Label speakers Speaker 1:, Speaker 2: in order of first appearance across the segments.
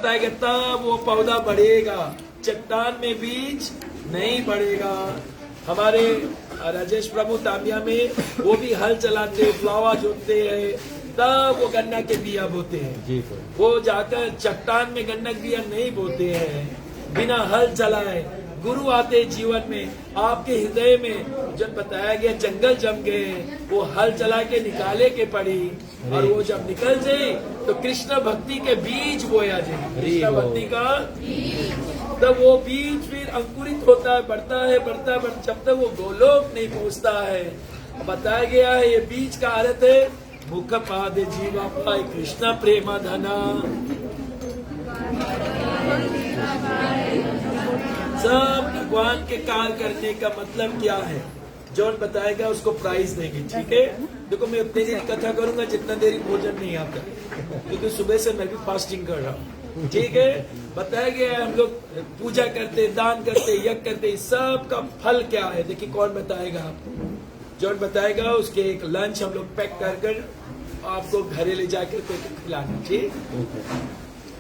Speaker 1: बताएगा तब वो पौधा बढ़ेगा, चट्टान में बीज नहीं बढ़ेगा। हमारे राजेश प्रभु तामिया में वो भी हल चलाते, फ्लावा जोतते हैं, तब वो गन्ना के बिया बोते हैं। वो जाकर चट्टान में गन्ना के बिया नहीं बोते हैं बिना हल चलाए। गुरु आते जीवन में, आपके हृदय में जब बताया गया जंगल जम गए, वो हल चला के निकाले के पड़ी, और वो जब निकल जाए तो कृष्ण भक्ति के बीज बोया जाए, कृष्ण भक्ति का, तब वो बीज फिर अंकुरित होता है, बढ़ता है, बढ़ता है, जब तक वो गोलोक नहीं पहुंचता है। बताया गया है ये बीज का अर्थ है मुख पाद जीवा पाए कृष्ण प्रेमा धना। सब भगवान के कार्य करने का मतलब क्या है, जॉन बताएगा, उसको प्राइज देंगे। ठीक है, देखो मैं उतनी देर कथा करूंगा जितना देरी भोजन नहीं आता, क्योंकि सुबह से मैं भी फास्टिंग कर रहा हूँ। ठीक है, बताया गया हम लोग पूजा करते, दान करते, यज्ञ करते, सब का फल क्या है। देखिए कौन बताएगा आपको, जॉन बताएगा। उसके एक लंच हम लोग पैक कर आपको घरे ले जाकर खिलाना। ठीक,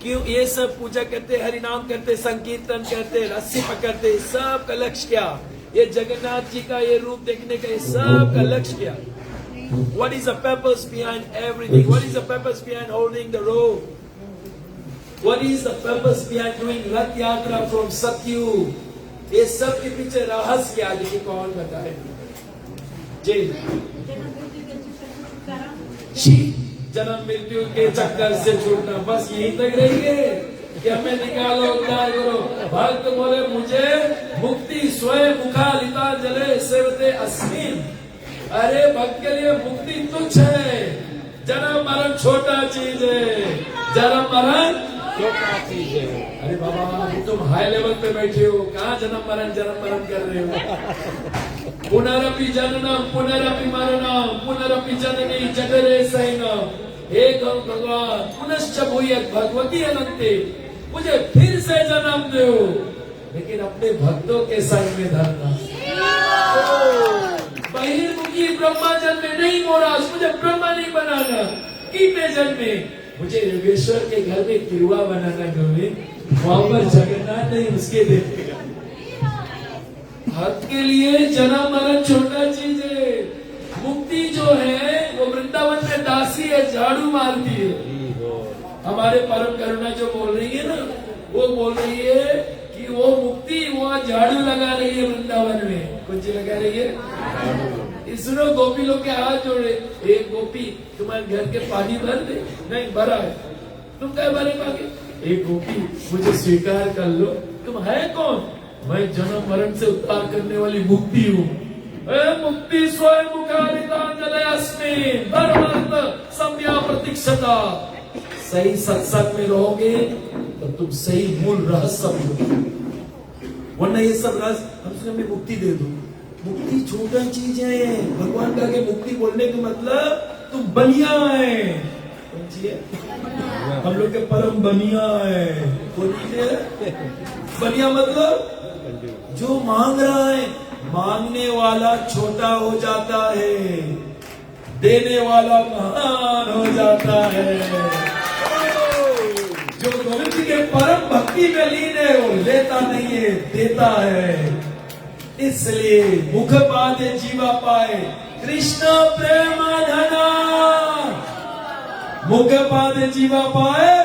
Speaker 1: क्यों ये सब पूजा करते, हरि नाम करते, संकीर्तन करते, रस्सी पकड़ते, सब का लक्ष्य क्या? ये जगन्नाथ जी का ये रूप देखने का, ये सब का लक्ष्य क्या? What is the purpose behind everything? What is the purpose behind holding the rope? What is the purpose behind doing रथ यात्रा from Satyu? ये सब के पीछे रहस्य क्या? देखिए कौन बताए जी। जन्म मृत्यु के चक्कर से छूटना, बस यही तक रहिए कि हमें निकालो, उद्धार करो। भक्त बोले मुझे मुक्ति स्वयं मुखालिता जले सेवते अस्मिन। अरे भक्त के लिए मुक्ति तुच्छ है, जन्म मरण छोटा चीज है, जन्म मरण छोटा चीज है। अरे बाबा तुम हाई लेवल पे बैठे हो, कहाँ जन्म मरण कर रहे हो? पुनरपि जननम पुनरपि मरणम पुनरपि जननी जठरे शयनम। हे भगवान पुनश्च भूयत् भगवती अनंते, मुझे फिर से जन्म दो, लेकिन अपने भक्तों के संग में धरना। बहिर्मुखी ब्रह्मा जन्मे नहीं मोरास, मुझे ब्रह्मा नहीं बनाना। कीटे जन्मे मुझे योगेश्वर के घर में किरुआ बनाना, गोविंद वहां पर जगन्नाथ नहीं उसके देखेगा। भक्त के लिए जन्म मरण छोटा चीज है। मुक्ति जो है वो वृंदावन में दासी है, झाड़ू मारती है। हमारे परम करुणा जो बोल रही है ना, वो बोल रही है कि वो मुक्ति वो झाड़ू लगा रही है वृंदावन में। कौन सी लगा रही है? सुनो, गोपी लोग के हाथ जोड़े, एक गोपी तुम्हारे घर के पानी भर दे, नहीं भरा है, तुम क्या भरे मांगे? एक गोपी मुझे स्वीकार कर लो, तुम है कौन? मैं जन्म मरण से उद्धार करने वाली मुक्ति हूँ। मुक्ति स्वयं मुखालिता जलयस्मिन् धर्मार्थ सम्या प्रतीक्षता। सही सत्संग में रहोगे तो तुम सही मूल रहस्य समझोगे, वरना ये सब रहस्य हम हमें मुक्ति दे दो। मुक्ति छोटा चीज है। भगवान का के मुक्ति बोलने का मतलब तुम बनिया है। कौन सी है? हम लोग के परम बनिया है। कौन है बनिया? मतलब जो मांग रहा है, मांगने वाला छोटा हो जाता है, देने वाला महान हो जाता है। जो गोविंद के परम भक्ति में लीन है वो लेता नहीं है, देता है। इसलिए मुख पादे जीवा पाए कृष्ण प्रेम धना। मुख पादे जीवा पाए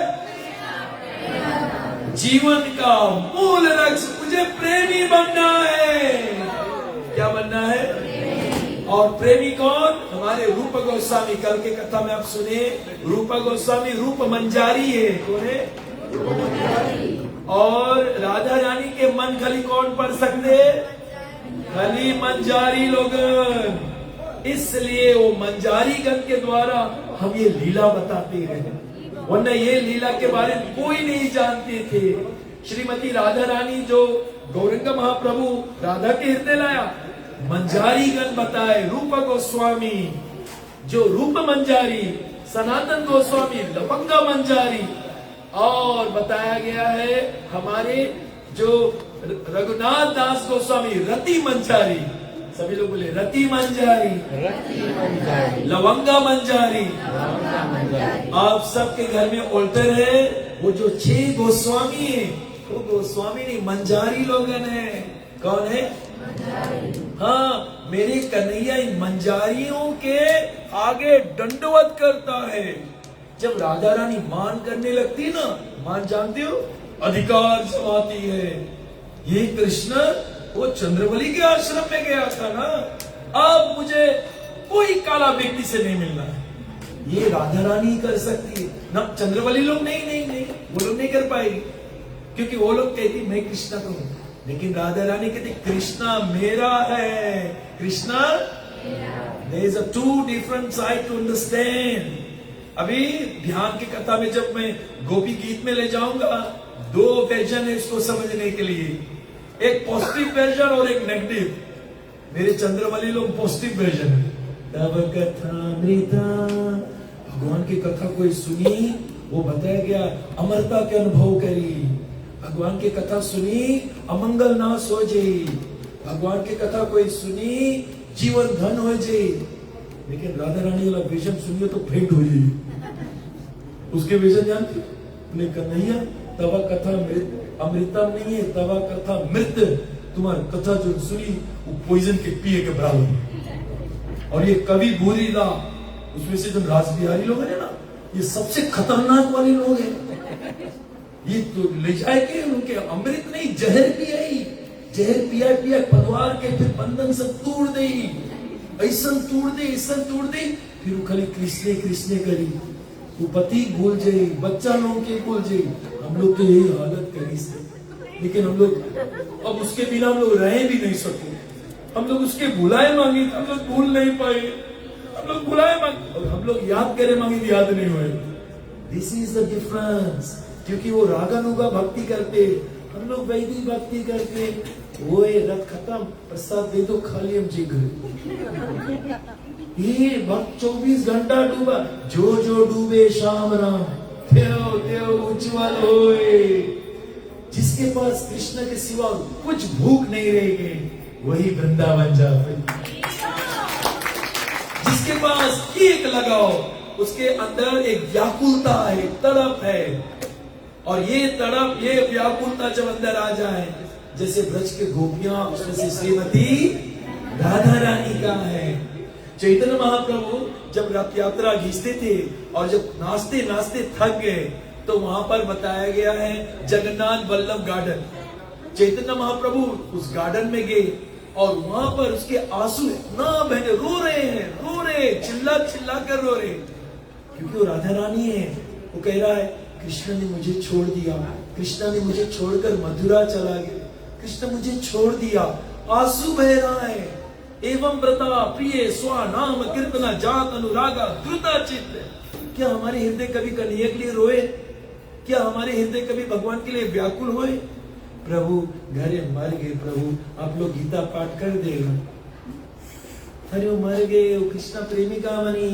Speaker 1: जीवन का मूल लक्ष्य, मुझे प्रेमी बनना है। क्या बनना है? और प्रेमी कौन? हमारे रूप गोस्वामी। कल के कथा में आप सुने, रूप गोस्वामी रूप मंजारी है। कौन है? और राधा रानी के मन खली कौन पढ़ सकते? खली मंजारी लोग। इसलिए वो मंजारी गण के द्वारा हम ये लीला बताते हैं, वरना ये लीला के बारे में कोई नहीं जानते थे। श्रीमती राधा रानी जो गौरंग महाप्रभु राधा के हृदय लाया, मंजारी गण बताए। रूप गोस्वामी जो रूप मंजारी, सनातन गोस्वामी लवंगा मंजारी, और बताया गया है हमारे जो रघुनाथ दास गोस्वामी रति मंजारी। सभी लोग बोले रति मंजारी, लवंगा मंजारी। आप सबके घर में ऑल्टर है, वो जो 6 गोस्वामी है, वो गोस्वामी नहीं, मंजारी लोगन है। कौन है? हाँ, मेरे कन्हैया इन मंजारियों के आगे दंडवत करता है। जब राधा रानी मान करने लगती ना, मान जानते हो, अधिकार जमाती है। ये कृष्ण वो चंद्रवली के आश्रम में गया था ना, अब मुझे कोई काला व्यक्ति से नहीं मिलना है। ये राधा रानी कर सकती है ना, चंद्रवली लोग नहीं, वो लोग नहीं कर पाएगी, क्योंकि वो लोग कहती मैं कृष्णा का हूं। लेकिन राधा रानी कहती कृष्णा मेरा है, Krishna there is a two different side to understand. अभी ध्यान की कथा में जब मैं गोपी गीत में ले जाऊंगा, 2 वर्जन है इसको समझने के लिए, एक पॉजिटिव वर्जन और एक नेगेटिव। मेरे चंद्रवली लोग पॉजिटिव वर्जन है। तब कथा मृता, भगवान की कथा कोई सुनी, वो बताया गया अमरता के अनुभव करी। भगवान की कथा सुनी, अमंगल ना सो जाई। भगवान की कथा कोई सुनी, जीवन धन हो जाए। लेकिन राधा रानी वाला विजन सुनिए तो फेंट हो जाए। उसके विजन जानते, कन्हैया तवा कथा अमृतम नहीं है, तवा कथा मृत। तुम्हारी कथा जो सुनी वो पॉइजन के पिए के बराबर। और ये कवि भूरीदा, उसमें से जो राजबिहारी लोग हैं ना, ये सबसे खतरनाक वाले लोग हैं। ये तो ले जाएंगे उनके अमृत नहीं, जहर पियाई, जहर पिया पदवार के फिर बंधन सब तोड़ दे, ऐसा तोड़ दे, फिर वो खाली कृष्ण कृष्ण करी, वो पति भूल जाए, बच्चा लोगों के भूल जाए। हम लोग तो यही हालत करी से, लेकिन हम लोग अब उसके बिना हम लोग रह भी नहीं सके। हम लोग उसके बुलाए मांगे, हम लोग भूल नहीं पाए। हम लोग बुलाए मांगे और हम लोग याद करे मांगे, याद नहीं हुए। This is the difference. क्योंकि वो रागानुगा भक्ति करते, हम लोग वैदिक भक्ति करते। वो रथ खत्म, प्रसाद दे दो, खाली हम जी गए। ये भक्त 24 घंटा डूबा, जो डूबे शाम राम, देव उज्ज्वल होए। जिसके पास कृष्ण के सिवा कुछ भूख नहीं रहेगी, वही वृंदावन जाए। जिसके पास एक लगाओ, उसके अंदर एक व्याकुलता है, तड़प है। और ये तड़प, ये व्याकुलता जब अंदर आ जाए, जैसे ब्रज के गोपियां, उसमें से श्रीमती राधा रानी का है। चैतन्य महाप्रभु जब रथ यात्रा घींचते थे और जब नाचते नाचते थक गए, तो वहां पर बताया गया है जगन्नाथ वल्लभ गार्डन। चैतन्य महाप्रभु उस गार्डन में गए और वहां पर उसके आंसू इतना बहने, रो रहे, चिल्ला कर रो रहे, क्योंकि वो राधा रानी है। वो कह रहा है कृष्ण ने मुझे छोड़ दिया, कृष्ण ने मुझे छोड़कर मथुरा चला गया, कृष्ण मुझे छोड़ दिया, आंसू बह रहा है। एवं व्रता प्रिय स्वा नाम कीर्तना जात अनुरागा द्रुता चित्त। क्या हमारे हृदय कभी कन्हैया के लिए रोए? क्या हमारे हृदय कभी भगवान के लिए व्याकुल हुए? प्रभु घरे मर गए, प्रभु आप लोग गीता पाठ कर देगा। अरे वो मर गए, वो कृष्ण प्रेमी का बनी।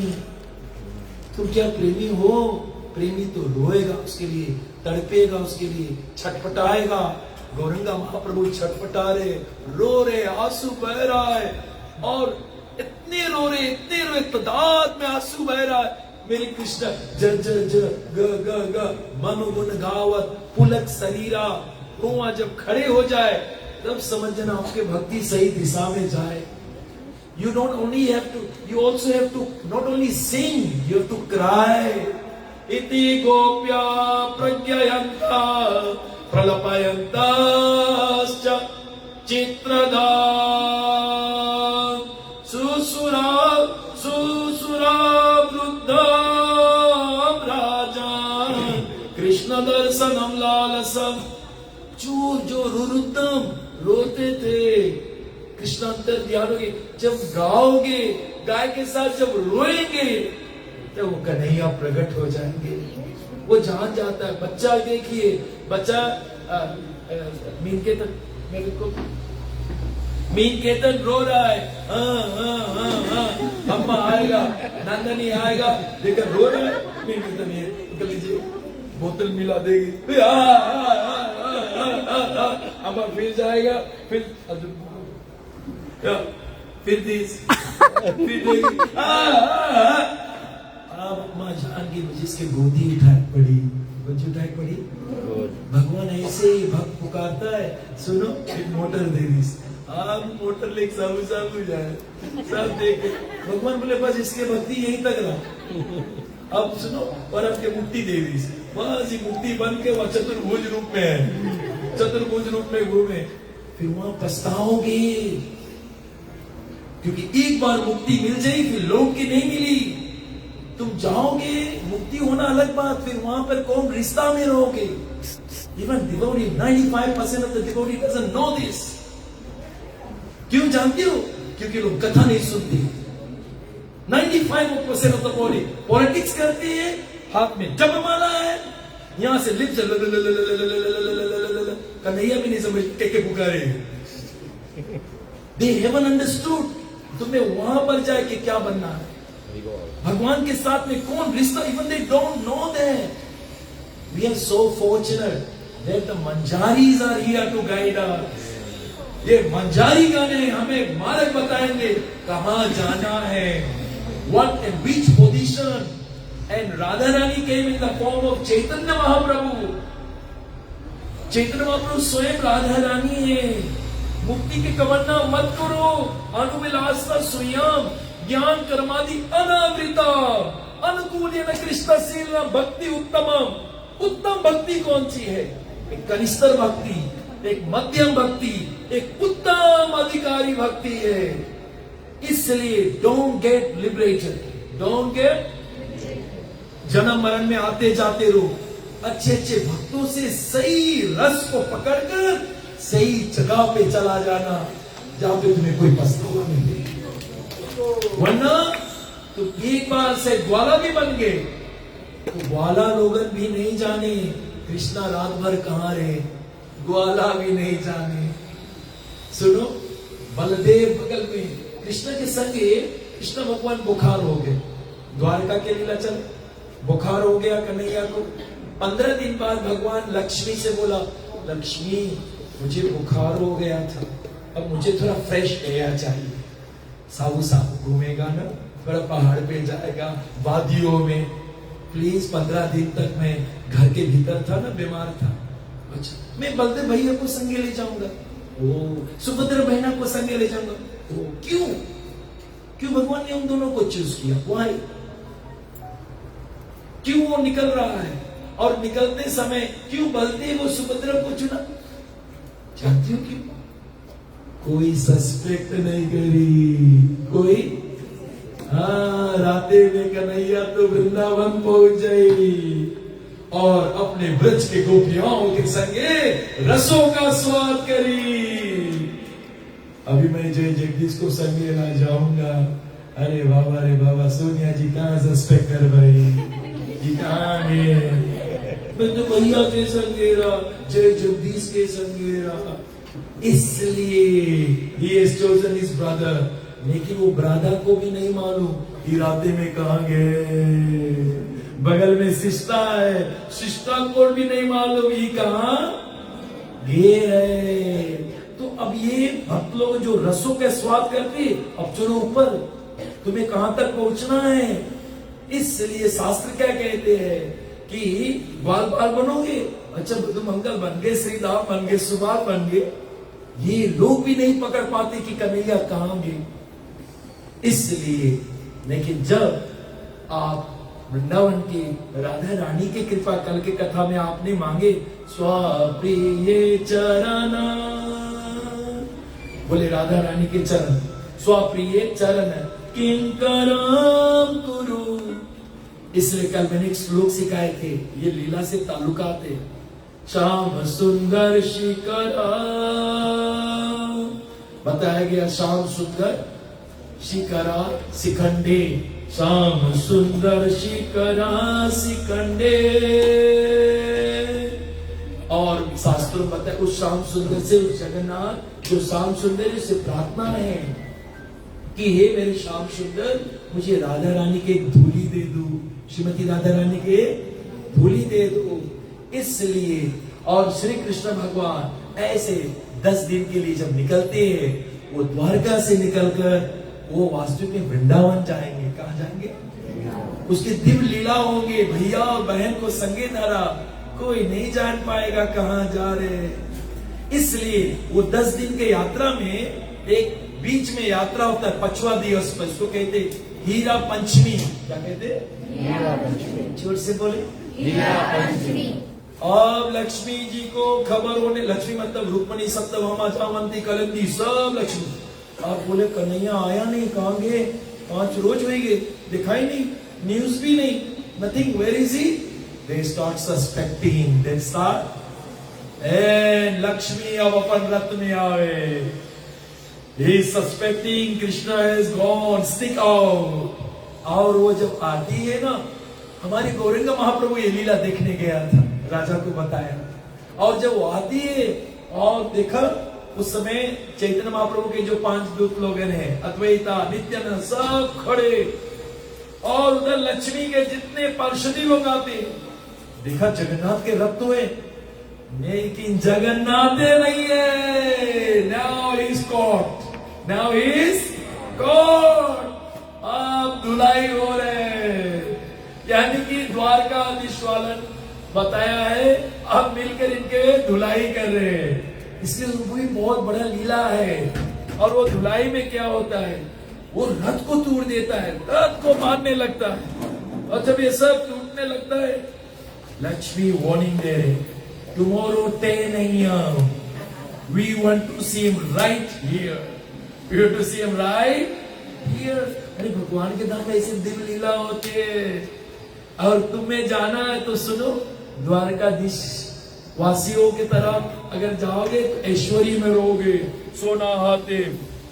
Speaker 1: तुम क्या प्रेमी हो? प्रेमी तो रोएगा उसके लिए, तड़पेगा उसके लिए, छटपटाएगा। गौरंगा महाप्रभु छटपटा रहे, रो रहे, आंसू बह रहा है, और इतने रो रहे, तादाद में आंसू बह रहा है। मेरे कृष्ण जर जर जर ग ग ग मनो गुण गावत पुलक शरीरा। कुआं जब खड़े हो जाए तब समझना आपके भक्ति सही दिशा में जाए। You don't only have to, you also have to not only sing, you have to cry. Iti gopya pragyayanta pralapayantascha chitrada susura vruddha rajan Krishna darsanam lalasam। जो रुरुद्धम रोते थे, कृष्ण अंतर ध्यान होगे। जब गाओगे, गाय के साथ जब रोएंगे, तो वो कन्हैया प्रकट हो जाएंगे। वो जान जाता है। बच्चा देखिए, बच्चा मीन केतन रो रहा है, अम्मा आएगा, नंदनी आएगा, लेकर रो रहा है। मीन केतन ये कर लीजिए, बोतल मिला देगी, अम्मा फिर जाएगा, फिर अब माँ जान की मुझे इसके गोदी उठा पड़ी। जुटाई पड़ी। भगवान ऐसे ही भक्त पुकारता है, सुनो एक मोटर दे दी, आप मोटर ले साबु साबु जाए सब देख। भगवान बोले बस इसके भक्ति यहीं तक रहा, अब सुनो और आपके मुक्ति दे दी, बस ये मुक्ति बन के वह चतुर्भुज रूप में है, चतुर्भुज रूप में घूमे, फिर वहां पछताओगे, क्योंकि एक बार मुक्ति मिल जाए फिर लौट के नहीं मिली। तुम जाओगे, मुक्ति होना अलग बात, फिर वहां पर कौन रिश्ता में रहोगे। Even devotee 95% of the devotee doesn't know this. क्यों जानते हो? क्योंकि लोग कथा नहीं सुनते। 95% ऑफ द बॉडी पॉलिटिक्स करते हैं, हाथ में जपमाला है, यहां से लिप्स कन्हैया भी नहीं समझ के पुकारे। दे हैवंट अंडरस्टूड तुम्हें वहां पर जाए कि क्या बनना है, भगवान के साथ में कौन रिश्ता, even they don't know that. We are so fortunate that the मंजारीज are here to guide us. ये मंजारी गाने हमें मार्ग बताएंगे कहां जाना है, what and which position. And Radha Rani came in the form of Chaitanya Mahaprabhu. Chaitanya Mahaprabhu स्वयं राधा रानी है। मुक्ति की तमन्ना मत करो, अनुविलासता स्वयं ज्ञान कर्मादि अनावृता अनुकूल कृष्णशील भक्ति उत्तमम। उत्तम भक्ति कौन सी है? एक कनिष्ठ भक्ति, एक मध्यम भक्ति, एक उत्तम अधिकारी भक्ति है। इसलिए don't get liberated, don't get, जन्म मरण में आते जाते रहो, अच्छे अच्छे भक्तों से सही रस को पकड़कर सही जगह पे चला जाना, जहां पे तुम्हें कोई पछतावा नहीं दे। वरना तुम एक बार से ग्वाला भी बन गए तो ग्वाला लोगन भी नहीं जाने कृष्णा रात भर कहां रहे, ग्वाला भी नहीं जाने। सुनो, बलदेव बगल में कृष्ण के संगे, कृष्ण भगवान बुखार हो गए, द्वारका के लीलाचल बुखार हो गया कन्हैया को। 15 दिन बाद भगवान लक्ष्मी से बोला, लक्ष्मी मुझे बुखार हो गया था, अब मुझे थोड़ा फ्रेश एयर चाहिए। साबु साबु घूमेगा ना, थोड़ा पहाड़ पे जाएगा, वादियों में, प्लीज 15 दिन तक मैं घर के भीतर था ना, बीमार था। अच्छा, मैं बलदेव भैया को संगे ले जाऊंगा, ओ सुभद्रा बहना को संगे ले जाऊंगा। ओ क्यों? क्यों भगवान ने उन दोनों को चूज किया? व्हाई? क्यों वो निकल रहा है? और निकलते समय क्यों बलदेव और सुभद्रा को चुना? जानती हो क्यों? कोई सस्पेक्ट नहीं करी, कोई, हाँ, राते में कन्हैया तो वृंदावन पहुंच गई और अपने ब्रज के गोपियाओं के संगे रसों का स्वाद करी। अभी मैं जय जगदीश को संगे ना जाऊंगा। अरे बाबा रे बाबा, सोनिया जी कहाँ सस्पेक्ट कर भाई, जी कहाँ गए? मैं तो भैया के संगे रहा, जय जगदीश के संगे रहा, इसलिए he has chosen his brother। लेकिन वो ब्रादर को भी नहीं मालूम कि राते में कहा गए। बगल में सिस्टा है, सिस्टा को भी नहीं मालूम ये कहाँ गए है। तो अब ये भक्त लोग जो रसों के स्वाद करते, अब चलो ऊपर, तुम्हें कहां तक पहुंचना है। इसलिए शास्त्र क्या कहते हैं कि बाल बाल बनोगे, अच्छा मधु मंगल बन गए, श्रीराम बन गए, सुभाष बन गए, ये लोग भी नहीं पकड़ पाते कि कन्हैया कहां गए। इसलिए, लेकिन जब आप वृंदावन की राधा रानी की कृपा, कल के कथा में आपने मांगे स्वप्रिय चरण, बोले राधा रानी के चरण, स्वप्रिय चरण किंकरम कुरु। इसलिए कल मैंने एक श्लोक सिखाए थे, ये लीला से ताल्लुकात है। श्याम सुंदर शिखरा, बताया गया श्याम सुंदर शिखरा शिखंडे, श्याम सुंदर शिखरा शिखंडे। और शास्त्रों में बताया उस श्याम सुंदर से, उस जगन्नाथ जो श्याम सुंदर से प्रार्थना है कि हे मेरे श्याम सुंदर, मुझे राधा रानी के धूली दे दो, श्रीमती राधा रानी के धूली दे दो। इसलिए, और श्री कृष्ण भगवान ऐसे 10 दिन के लिए जब निकलते हैं, वो द्वारका से निकलकर वो वास्तविक में वृंदावन जाएंगे। कहाँ जाएंगे? उसके दिव्य लीला होंगे, भैया और बहन को संगे धरा, कोई नहीं जान पाएगा कहाँ जा रहे हैं। इसलिए वो 10 दिन के यात्रा में एक बीच में यात्रा होता है, पचवा दिवस पर, इसको कहते हीरा पंचमी। क्या कहते? हीरा पंचमी। जोर से बोले, हीरा पंचमी। अब लक्ष्मी जी को खबर होने, लक्ष्मी मतलब रुक्मणी, सप्तभामा, जामवंती, कलंदी, सब लक्ष्मी। आप बोले कन्हैया आया नहीं, कहाँ गए? 5 रोज हो गए, दिखाई नहीं, न्यूज भी नहीं, nothing, where is he? They start suspecting. They start, and Lakshmi अब अपन रथ में आवे। He is suspecting Krishna has gone, stick out. और वो जब आती है ना, हमारे गौरंग महाप्रभु ये लीला देखने गया था, राजा को बताया। और जब वो आती है और देखा, उस समय चैतन्य महाप्रभु के जो 5 दूत लोग हैं, अद्वैता, नित्यानंद, सब खड़े, और उधर लक्ष्मी के जितने पार्षदी लोग आते हैं। देखा जगन्नाथ के रथ तो है, लेकिन जगन्नाथ नहीं है। Now is caught, now is caught. अब धुलाई हो रहे, यानी कि द्वारकाधीश वालन बताया है, अब मिलकर इनके धुलाई कर रहे हैं। इसलिए वो भी बहुत बड़ा लीला है। और वो धुलाई में क्या होता है, वो रथ को तोड़ देता है, रथ को मारने लगता है। और जब ये सब टूटने लगता है, लक्ष्मी वार्निंग दे रहे, tomorrow 10 AM, we want to see him right here, we want to see him right here. अरे भगवान के नाम ऐसे दिव्य लीला होती है। और तुम्हें जाना है तो सुनो, द्वारकाधीश वासियों की तरफ अगर जाओगे तो ऐश्वर्य में रहोगे। सोना हाथे,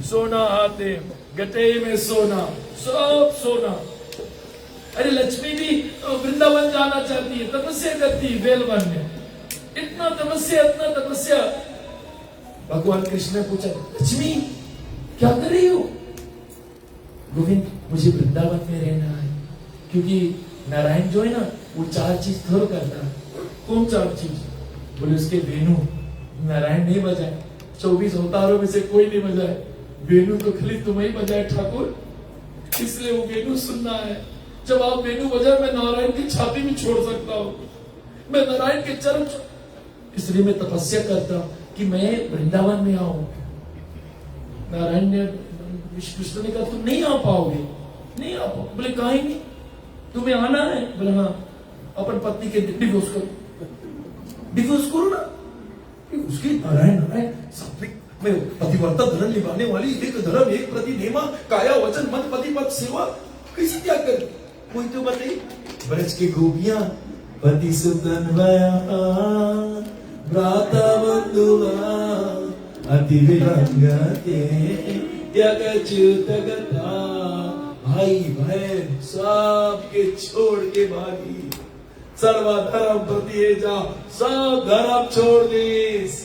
Speaker 1: सोना हाथे, गटे में सोना, सब सोना। अरे लक्ष्मी भी वृंदावन जाना चाहती है, तपस्या करती है बेलवन में, इतना तपस्या, इतना तपस्या। भगवान कृष्ण ने पूछा, लक्ष्मी क्या कर रही हो? गोविंद, मुझे वृंदावन में रहना है, क्योंकि नारायण जो है ना, वो 4 चीज थोड़ा करता है। कौन 4 चीज? बोले उसके वेणु नारायण नहीं बजाए, 24 अवतारों में से कोई नहीं बजाए, वेणु तो खाली तुम्हें ही बजाए ठाकुर, इसलिए वो वेणु सुनना है। जब आप वेणु बजाए, मैं नारायण की छाती में छोड़ सकता हूँ, मैं नारायण के चरण, इसलिए मैं तपस्या करता हूँ कि मैं वृंदावन में आऊं। नारायण ने, कृष्ण ने कहा तुम नहीं आ पाओगे, नहीं आ पाओगे। बोले काहे नहीं, तुम्हें आना है? बोले हाँ। अपन पत्नी के डिवोर्स करो, डिवोर्स करो ना। उसकी नारायण नारायण सात्विक में पतिव्रता धर्म निभाने वाली, एक धर्म एक प्रति नेमा, काया वचन मन पति पद सेवा, कैसे त्याग कर? कोई तो बताइए। ब्रज की गोपियां, पति सुतन भ्राता बंधुआ अति विलंगते त्यगच्युतगता। भाई बहन सबके छोड़ के भागी, सर्वधर्म प्रति जा, सब धर्म छोड़ दीस।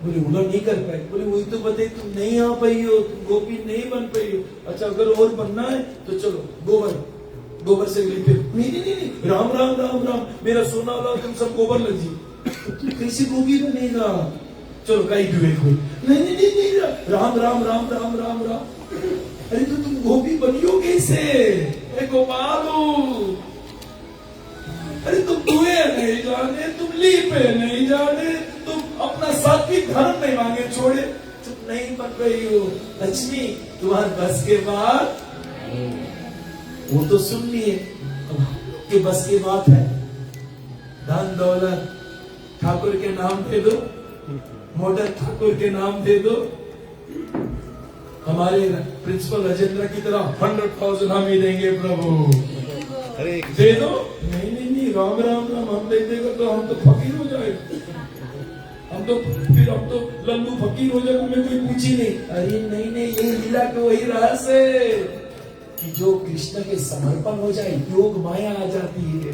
Speaker 1: बोले उलट नहीं कर पाए। बोले वही तो बताइए, तुम नहीं आ पाई हो, तुम गोपी नहीं बन पाई हो। अच्छा अगर और बनना है तो चलो गोबर से फिर नहीं, राम राम राम राम, मेरा सोना वाला तुम सब गोबर लग जी, कैसे गोपी बनेगा? चलो कहीं भी कोई नहीं, राम राम राम राम राम राम। अरे तो तुम गोपी बनियो कैसे? गोपालो, अरे तुम दुए नहीं जाने, तुम लीपे नहीं जाने, तुम अपना सात्विक धर्म नहीं मांगे छोड़े, तुम नहीं बन रही हो। लक्ष्मी तुम्हारे बस के बाद, वो तो सुन लिए कि बस की बात है, धन दौलत ठाकुर के नाम दे दो, मोटर ठाकुर के नाम दे दो। हमारे प्रिंसिपल राजेंद्र की तरह 100,000 हम ही देंगे प्रभु, दे दो। नहीं, राम राम राम, हम दे देगा तो हम तो फकीर हो जाएगा, हम तो लल्लू फकीर हो जाएगा, हमें कोई पूछी नहीं। अरे नहीं, ये लीला का वही रहस्य है कि जो कृष्ण के समर्पण हो जाए, योग माया आ जाती है,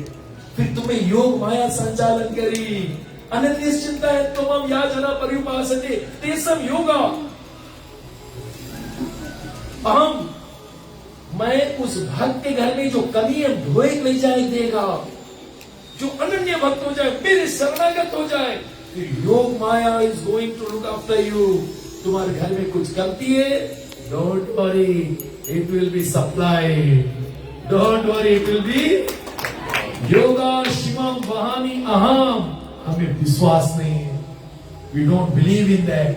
Speaker 1: फिर तुम्हें योग माया संचालन करी। अनन्य चिंता है तुम हम या जना पर्युपासते तेसम योगा। मैं उस भक्त के घर में जो कमी है धोए ले जाए देगा, जो अनन्य भक्त हो जाए, मेरे शरणागत हो जाए, फिर Yoga Maya is going to look after you. तुम्हारे घर में कुछ गलती है, don't worry, it will be supplied, don't worry, it will be योगा शिवम वहानी अहम, हमें विश्वास नहीं है, we don't believe in that.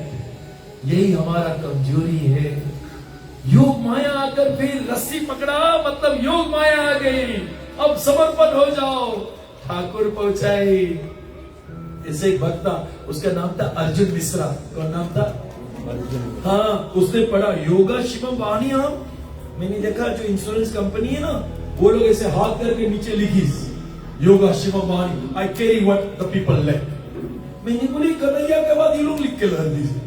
Speaker 1: यही हमारा कमजोरी है। योग माया आकर फिर रस्सी पकड़ा, मतलब योग माया आ गई, अब समर्पण हो जाओ, ठाकुर पहुंचाए। ऐसे एक भक्त था, उसका नाम था अर्जुन मिश्रा। कौन नाम था? अर्जुन। हाँ, उसने पढ़ा योगा शिवम वाणी हम। मैंने देखा जो इंश्योरेंस कंपनी है ना, वो लोग ऐसे हाथ करके नीचे लिखी योगा शिवम वाणी, I carry what the people like. मैंने बोली कन्हैया के बाद ये लोग लिख के ला दीजिए,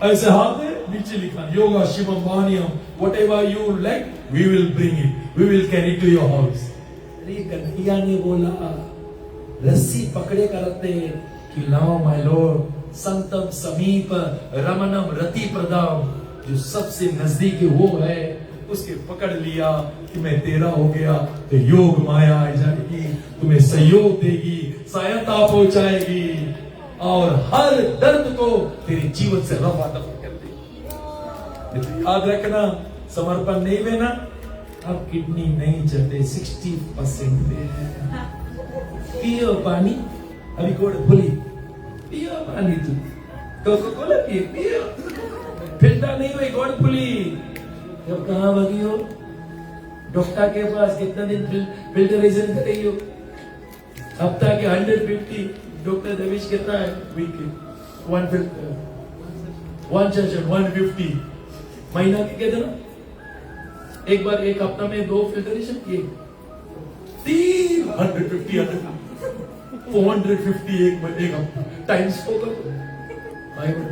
Speaker 1: ऐसे हाथ में नीचे लिखा योगा शिवम वाणी हम, whatever you like we will bring it, we will carry to your house. अरे कन्हैया ने बोला रस्सी पकड़े करते कि लाओ माय लॉर्ड, संतम समीप रमनम रति प्रदाम, जो सबसे नजदीक वो है उसके पकड़ लिया कि मैं तेरा हो गया, तो योग माया आ जाएगी, तुम्हें सहयोग देगी, सहायता पहुंचाएगी और हर दर्द को तेरे जीवन से रफा दफा कर देगी। याद रखना, समर्पण नहीं देना, अब किडनी नहीं चलते, 60% पे है। पियो पानी, अभी कोड भूली, पियो पानी, तू कोका कोला पियो, फिल्टर नहीं हुई गोड भूली। जब कहाँ भागी हो डॉक्टर के पास, कितना दिन फिल्टरेशन कर रही हो? हफ्ता के 150, डॉक्टर देवेश कितना है वीकली? 1 फिल्टर, 1 सेशन 150, महीना के कितना? एक बार एक हफ्ता में 2 फिल्टरेशन किए, 350, 450 एक हफ्ता टाइम्स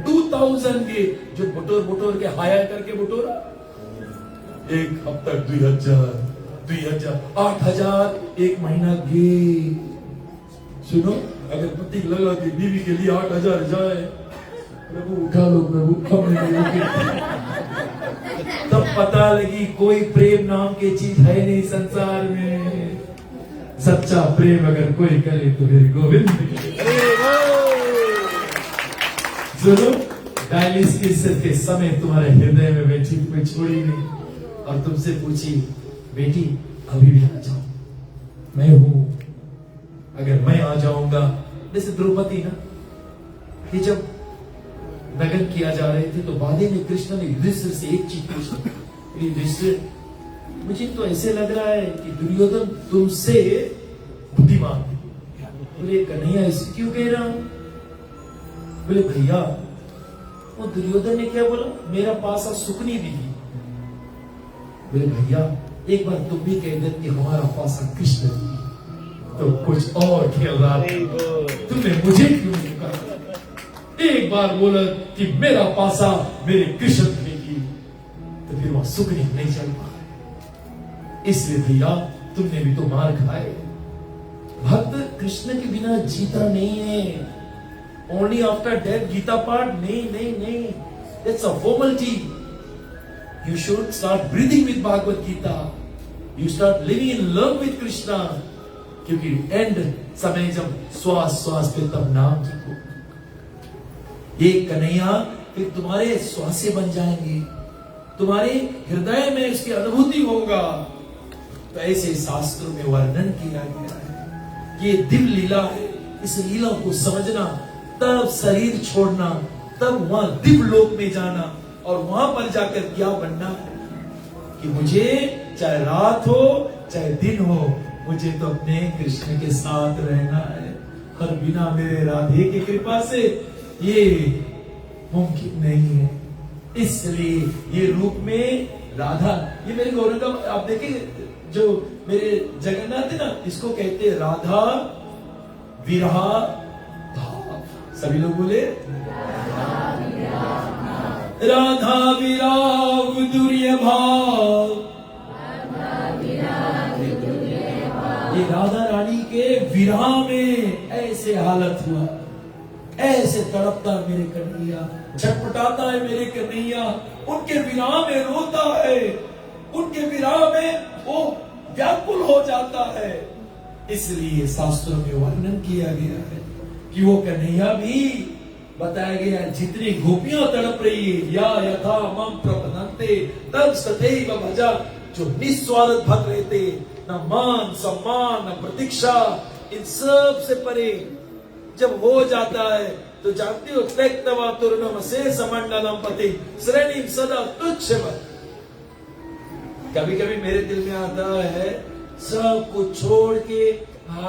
Speaker 1: 2000 के जो बटोर के हायर करके बटोरा, एक हफ्ता 2000, 8000 एक महीना गे। सुनो, अगर पति लगा कि बीवी के लिए 8000 जाए, प्रभु उठा लो प्रभु, कम नहीं। तब पता लगी कोई प्रेम नाम की चीज है नहीं संसार में। सच्चा प्रेम अगर कोई करे तो फिर गोविंद। सुनो, डायलिसिस के समय तुम्हारे हृदय में बैठी कोई छोड़ी नहीं और तुमसे पूछी बेटी अभी भी आ जाओ, मैं हूं। अगर मैं आ जाऊंगा, जैसे द्रौपदी ना, कि जब दगन किया जा रहे थे तो बाद में कृष्ण ने युधिष्ठिर से एक चीज पूछी, युधिष्ठिर मुझे तो ऐसे लग रहा है कि दुर्योधन तुमसे बुद्धिमान है। बोले कन्हैया ऐसे क्यों कह रहा हूं? बोले भैया वो दुर्योधन ने क्या बोला, मेरा पासा सुकनी दी। बोले भैया एक बार तुम भी कह देते हमारा पासा कृष्ण दी, तो कुछ और खेल रहा तुमने मुझे क्यों नहीं कहा? एक बार बोला कि मेरा पासा मेरे कृष्ण देगी, तो फिर वह सुकनी नहीं चल पा। इसलिए भैया तुमने भी तो मार खाए। भक्त कृष्ण के बिना जीता नहीं है। ओनली आफ्टर डेथ गीता पाठ नहीं नहीं नहीं, that's a formality. You should start breathing with Bhagavat Gita, you start living in love with Krishna, क्योंकि एंड समय जब श्वास श्वास पे तब नाम जपो। ये कन्हैया फिर तुम्हारे श्वासे बन जाएंगे, तुम्हारे हृदय में इसकी अनुभूति होगा। तो ऐसे शास्त्रों में वर्णन किया गया है कि ये दिव्य लीला है। इस लीला को समझना, तब शरीर छोड़ना, तब वहां दिव्य लोक में जाना और वहां पर जाकर क्या बनना है कि मुझे चाहे रात हो चाहे दिन हो, मुझे तो अपने कृष्ण के साथ रहना है। और बिना मेरे राधे की कृपा से ये मुमकिन नहीं है। इसलिए ये रूप में राधा, ये मेरे गौरंगा आप देखिए, जो मेरे जगन्नाथ है ना, इसको कहते हैं राधा विरहा भाव। सभी लोग बोले राधा विराग दुर्य भाव। ये राधा रानी के विरह में ऐसे हालत हुआ, ऐसे तड़पता है मेरे कन्हैया, छटपटाता है मेरे कन्हैया, उनके विरह में रोता है, उनके विरह में वो व्याकुल हो जाता है। इसलिए शास्त्रों में वर्णन किया गया है कि वो कन्हैया भी बताया गया, जितनी गोपियां तड़प रही है या यथा मम प्रपन्नते तब सदैव भजा, जो निस्वार्थ भक्त रहते ना मान सम्मान, ना प्रतीक्षा, इन सब से परे जब हो जाता है तो जानते हो, त्यक्त्वा तूर्णमसे समंडलम पति श्रेणीम सदा तुच्छ। कभी कभी मेरे दिल में आता है सब कुछ छोड़ के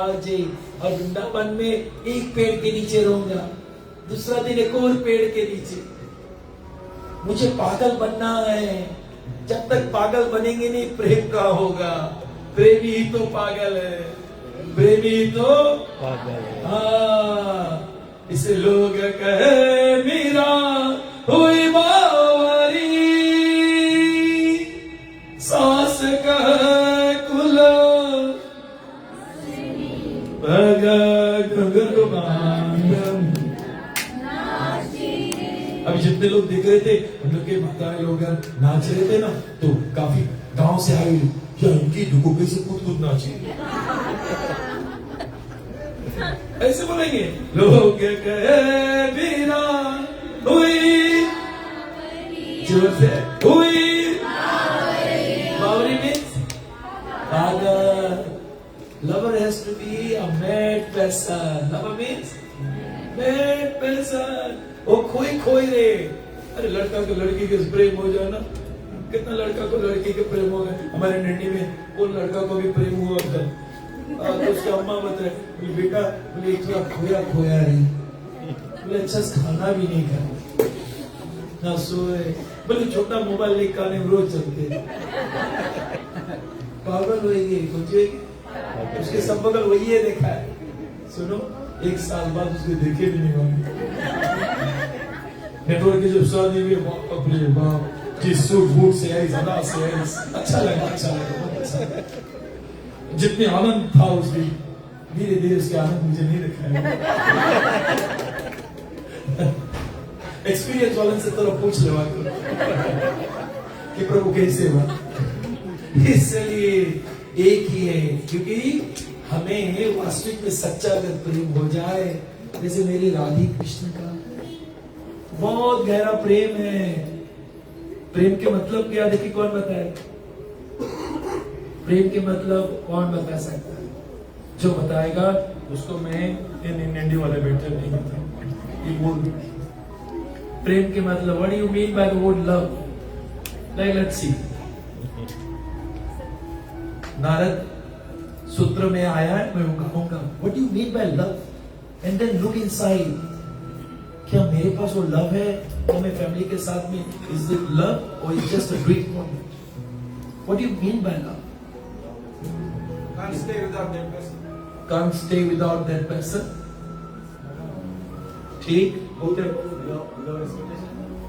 Speaker 1: आजे और वृंदावन में एक पेड़ के नीचे रहूंगा, दूसरा दिन एक और पेड़ के नीचे। मुझे पागल बनना है, जब तक पागल बनेंगे नहीं प्रेम का होगा। प्रेमी ही तो पागल है, प्रेमी तो पागल है। हाँ, इसे लोग कहे मीरा हुई बावरी, सास कहे कुला अभी जितने लोग देख रहे थे, हम लोग के माताएं लोग नाच रहे थे ना, तो काफी गांव से आए, क्या इनकी दुखों पे से कूद नाची। ऐसे बोलेंगे, लोग कहे वीरा हुई, जोर से हुई बावरी मीन्स पागल। Lover has to be a mad person. Lover means mad person. वो खोई रे। अरे लड़का को लड़की के प्रेम हो जाए ना, कितना लड़का को लड़की के प्रेम हो गए। हमारे नंडी में वो लड़का को भी प्रेम हुआ था, तो उसकी अम्मा बताए, बोले बेटा, बोले इतना खोया रे, बोले अच्छा खाना भी नहीं खाया ना सोए, बोले छोटा मोबाइल लेकर आने में रोज चलते। पागल होएगी कुछ, उसके सब बगल वही है देखा है। सुनो, एक साल बाद उसके देखे भी नहीं होंगे। नेटवर्क की जब शादी हुई, बाप रे बाप, जिस सूट बूट से आई, ज़्यादा से आई, अच्छा लगा बहुत अच्छा लगा। जितने आनंद था उसकी, धीरे धीरे उसके आनंद मुझे नहीं दिखाया। एक्सपीरियंस वाले से थोड़ा पूछ लेवा कि प्रभु कैसे हुआ। इसलिए एक ही है, क्योंकि हमें वास्तविक में सच्चा अगर प्रेम हो जाए, जैसे मेरी राधी कृष्ण का बहुत गहरा प्रेम है। प्रेम के मतलब क्या, देखिए कौन बताए? प्रेम के मतलब कौन बता सकता है? जो बताएगा उसको मैं इंडी वाले बैठे नहीं बता, ये बोल। प्रेम के मतलब, what do you mean by the word love? Let's see. Narad Sutra में आया है, मैं वो कहूंगा, what do you mean by love? And then look inside. क्या मेरे पास वो लव है तो मैं फैमिली के साथ में, इज इट लव और is just a dream moment? What do you mean by love?
Speaker 2: Can't stay without that person.
Speaker 1: Can't stay without that person. ठीक,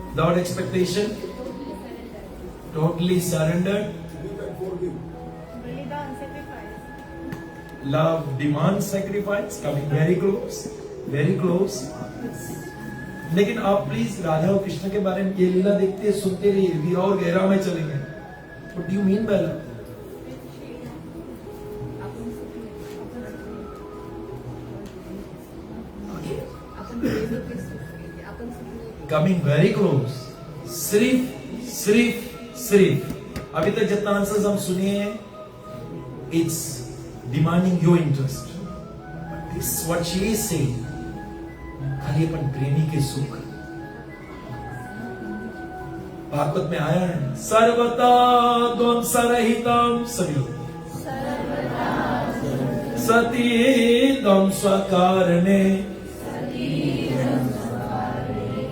Speaker 1: without expectation, totally surrendered. Love demands sacrifice. Coming very close, very close. लेकिन आप please Radha और कृष्ण के बारे में ये लीला देखते सुनते रहिए, भी और गहरा में चलेंगे। What do you mean by love? Coming very close. सिर्फ अभी तक जितना आंसर्स हम सुने हैं, it's demanding your interest. This is what she is saying. खाली अपन प्रेमी के सुख। भागवत में आया है, सर्वता ध्वंसरहितम, सभी लोग सती ध्वंस कारणे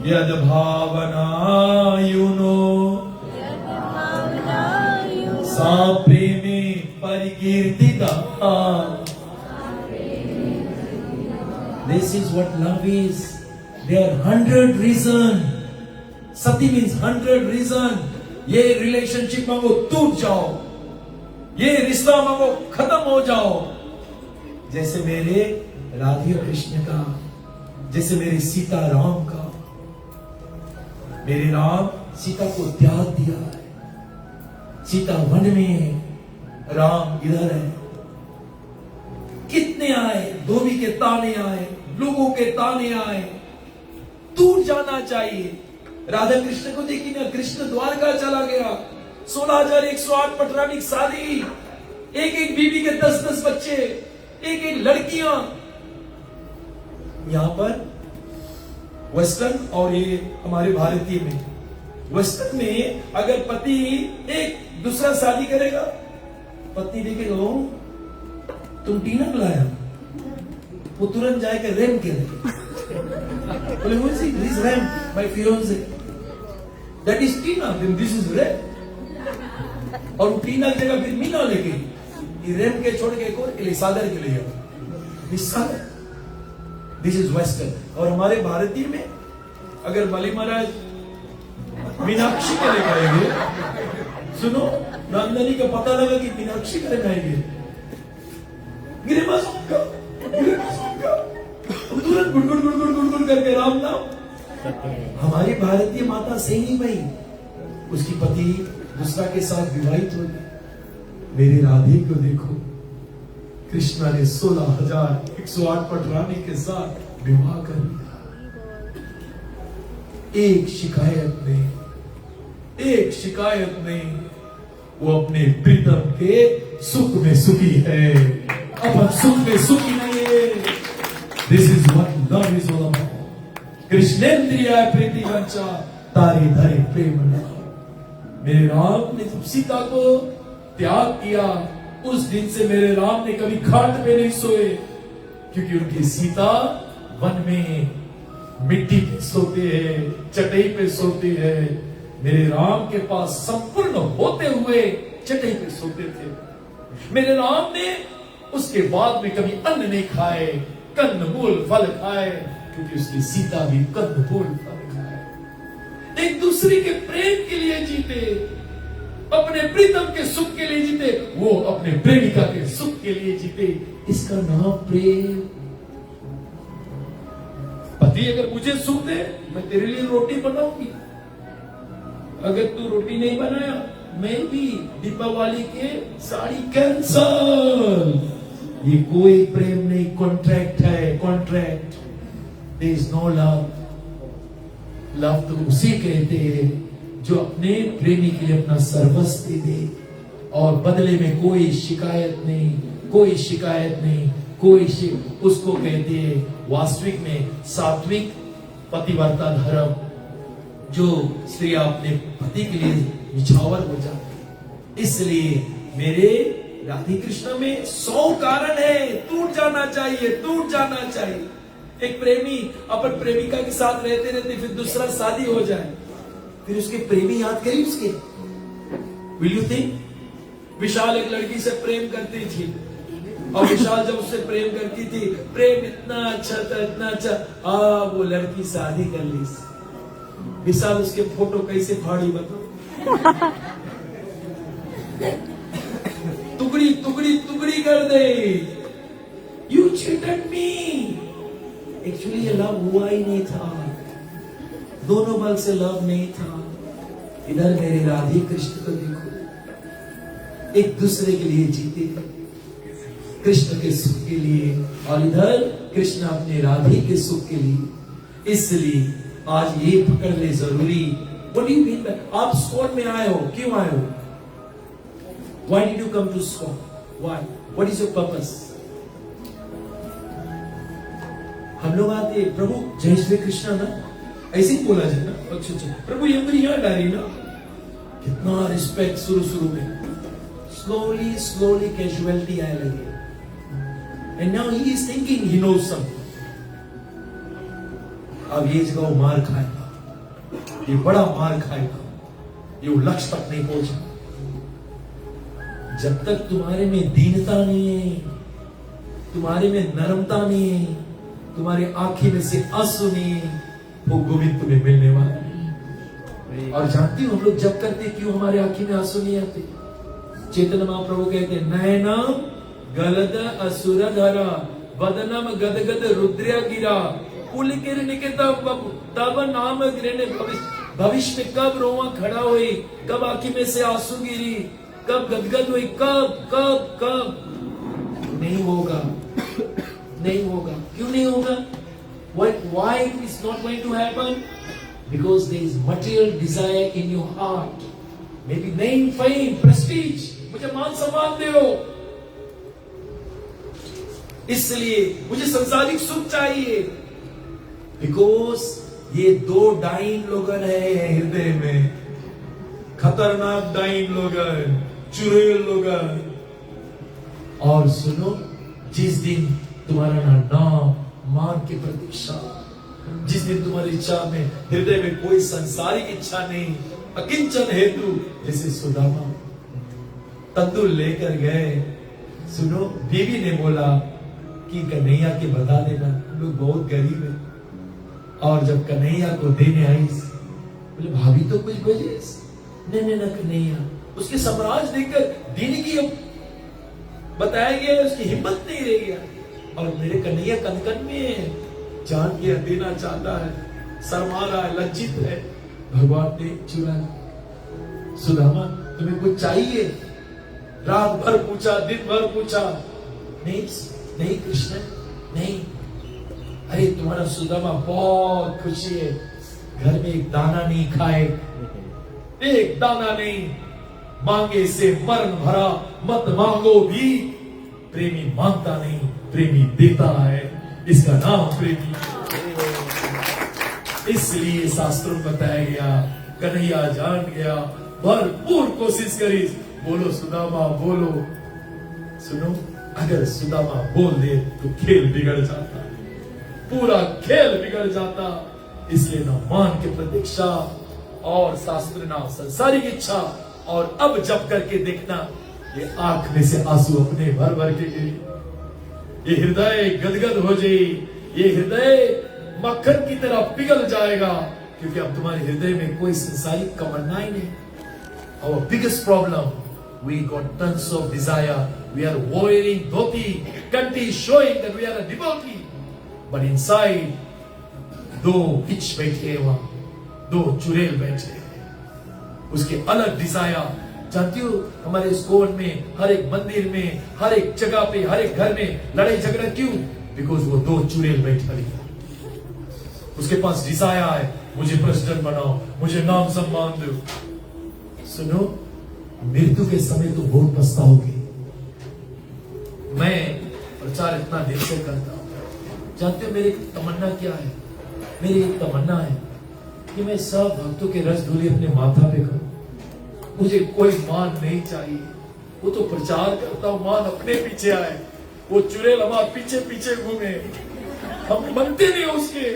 Speaker 1: यद भावना युनो सा प्रेमी परिकीर्तिता। This is what love is. There are 100 reasons. Sati means 100 reasons. ये रिलेशनशिप में वो टूट जाओ, ये रिश्ता में वो खत्म हो जाओ। जैसे मेरे राधे कृष्ण का, जैसे मेरे सीता राम का। मेरे राम सीता को त्याग दिया है, सीता वन में है, राम इधर है। कितने आए, धोबी के ताने आए, लोगों के ताने आए, दूर जाना चाहिए। राधा कृष्ण को देखिए ना, कृष्ण द्वारका चला गया, 16,108 पटरानी शादी, एक एक बीवी के 10-10 बच्चे, एक एक लड़कियां। यहां पर वेस्टर्न और ये हमारे भारतीय में, वेस्टर्न में अगर पति एक दूसरा शादी करेगा, पत्नी देखेगा "ओ, तुम टीना लाया", वो तुरंत जाएगा रेम के लिए, बोले वो see this Ram my fiance, that is Tina, then this is Ram. और टीना की जगह फिर मीना लेके ये रैम के छोड़ के एक और एलिसादर के लिए, दिस इज वेस्टर्न। और हमारे भारतीय में अगर बलि महाराज मीनाक्षी के लिए गाएंगे, सुनो रामधनी का पता लगा कि मीनाक्षी के लिए गाएंगे, गिरिमा तुरंत गुड़गुड़ गुड़गुड़ गुड़गुड़ करके राम नाम। हमारी भारतीय माता सही भाई, उसकी पति दूसरा के साथ विवाहित हो गई। मेरे राधे को देखो, कृष्णा ने 16,108 पटरानी के साथ विवाह कर लिया। एक शिकायत नहीं, वो अपने प्रीतम के सुख में सुखी है, अपन सुख में सुखी नहीं है। This is what love is all about. कृष्णेंद्रिया प्रीति वंचा तारे धरे प्रेम नाम। मेरे राम ने जब सीता को त्याग किया, उस दिन से मेरे राम ने कभी खाट पे नहीं सोए, क्योंकि उनकी सीता वन में मिट्टी पे सोते हैं, चटाई पे सोते हैं। मेरे राम के पास संपूर्ण होते हुए चटाई पे सोते थे। मेरे राम ने उसके बाद में कभी अन्न नहीं खाए, कंदमूल फल खाए, क्योंकि उसकी सीता भी कंदमूल फल खाए। एक दूसरे के प्रेम के लिए जीते, अपने प्रीतम के सुख के लिए जीते, वो अपने प्रेमिका के सुख के लिए जीते। इसका नाम प्रेम। पति अगर मुझे सुख दे, मैं तेरे लिए रोटी बनाऊंगी, अगर तू रोटी नहीं बनाया, मैं भी दीपावली के साड़ी कैंसल। ये कोई प्रेम नहीं, कॉन्ट्रैक्ट है, contract. There is no love. Love तो उसे कहते हैं जो अपने प्रेमी के लिए अपना सर्वस्व दे दे, और बदले में कोई शिकायत नहीं, कोई शिकायत नहीं, उसको कहते हैं वास्तविक में सात्विक पतिव्रता धर्म, जो स्त्री अपने पति के लिए निछावर हो जाती। इसलिए मेरे राधे कृष्ण में 100 कारण है, टूट जाना चाहिए, टूट जाना चाहिए। एक प्रेमी अपन प्रेमिका के साथ रहते रहते फिर दूसरा शादी हो जाए, फिर उसके प्रेमी याद करी उसके। Will you think? विशाल एक लड़की से प्रेम करती थी, और विशाल जब उससे प्रेम करती थी, प्रेम इतना अच्छा था, इतना अच्छा, वो लड़की शादी कर ली। विशाल उसके फोटो कैसे फाड़ी बताओ, टुकड़ी टुकड़ी टुकड़ी कर दे। You cheated me. एक्चुअली ये लव हुआ ही नहीं था, दोनों बल से लव नहीं था। इधर मेरे राधे कृष्ण को देखो, एक दूसरे के लिए जीते, कृष्ण के सुख के लिए, और इधर कृष्ण अपने राधे के सुख के लिए। इसलिए आज ये पकड़ ले जरूरी। What do you mean by आप स्कॉट में आए हो, क्यों आए हो? Why did you come to Scott? Why? What is your purpose? हम लोग आते प्रभु जय श्री कृष्ण ना, ऐसे ही बोला जाए ना, अच्छा अच्छा प्रभु ये मेरी यहाँ डाली ना, कितना रिस्पेक्ट शुरू में, स्लोली स्लोली कैजुअलिटी आए लगे, and now he is thinking he knows something. अब ये जगह वो मार खाएगा, ये बड़ा मार खाएगा, ये वो लक्ष्य तक नहीं पहुंचा। जब तक तुम्हारे में दीनता नहीं है, तुम्हारे में नरमता नहीं है, तुम्हारी आंखें में से आंसू नहीं है, वो गोविंद तुम्हें मिलने वाला है। और जानती हो हम लोग जब करते क्यों हमारे आंखें में आंसू नहीं आते? चैतन्य महाप्रभु कहते हैं, नयनम गलद असुर धरा वदनम गदगद रुद्र गिरा पुलिकिर निकेतम तब नाम गिरने। भविष्य में कब रोवा खड़ा हुई, कब आंखी में से आंसू गिरी, कब गदगद हुई, कब कब कब नहीं होगा, नहीं होगा। क्यों नहीं होगा? Why it is not going to happen? Because there is material desire in your heart. Maybe name, fame, prestige, मुझे मान सम्मान दो, इसलिए मुझे संसारिक सुख चाहिए। बिकॉज ये दो डाइन लोगन है हृदय में, खतरनाक डाइन लोगन, चुड़ैल लोगन। और सुनो, जिस दिन तुम्हारा नाम मान की प्रतीक्षा, जिस दिन तुम्हारी इच्छा में हृदय में कोई संसारिक इच्छा नहीं, अकिंचन हेतु, जैसे सुदामा तंदूर लेकर गए। सुनो, बीवी ने बोला कि कन्हैया के बता देना, हम लोग बहुत गरीब है। और जब कन्हैया को देने आई, बोले भाभी तो कुछ बोले, नहीं ना कन्हैया, उसके साम्राज्य देखकर देने की बताया गया, उसकी हिम्मत नहीं रह गया। और मेरे कन्हैया कनकन में है, जान के देना चाहता है, शर्मा रहा है, लज्जित है। भगवान ने चुरा, सुदामा तुम्हें कुछ चाहिए? रात भर पूछा, दिन भर पूछा, नहीं कृष्ण नहीं। अरे तुम्हारा सुदामा बहुत खुशी है, घर में एक दाना नहीं खाए, एक दाना नहीं, मांगे से मरण भरा, मत मांगो भी। प्रेमी मांगता नहीं, प्रेमी देता है, इसका नाम प्रेमी। इसलिए शास्त्रों में बताया गया, कन्हैया जान गया, भरपूर कोशिश करी। बोलो सुदामा बोलो। सुनो, अगर सुदामा बोल दे तो खेल बिगड़ जाता, पूरा खेल बिगड़ जाता। इसलिए ना मान की प्रतीक्षा और शास्त्र ना संसारिक इच्छा। और अब जब करके देखना, ये आंख में से आंसू अपने भर भर के गिरे, ये हृदय गदगद हो जाए, ये हृदय मक्खन की तरह पिघल जाएगा, क्योंकि अब तुम्हारे हृदय में कोई संसारिक तमन्ना ही नहीं। Our biggest problem, we got tons of desire. We are wearing dhoti, kanti, showing that we are a devotee. But inside, दो किच बैठे वहां, दो चुड़ैल बैठे हैं, उसके अलग डिजायर। जानती हो, हमारे स्कूल में, हर एक मंदिर में, हर एक जगह पे, हर एक घर में लड़ाई झगड़ा क्यों? बिकॉज वो दो चुड़ैल बैठ पड़ी, उसके पास डिजायर है, मुझे प्रेसिडेंट बनाओ, मुझे नाम सम्मान दो। सुनो, मृत्यु के समय तो बहुत पछताओगे। मैं प्रचार इतना देर से करता हूं, जानते हो मेरी तमन्ना क्या है? मेरी एक तमन्ना है कि मैं सब भक्तों के रस धूलि अपने माथा पे करूं, मुझे कोई मान नहीं चाहिए। वो तो प्रचार करता हूं, मान अपने पीछे आए, वो चुड़ैल हमारे पीछे पीछे घूमे, हम मनते नहीं उसके,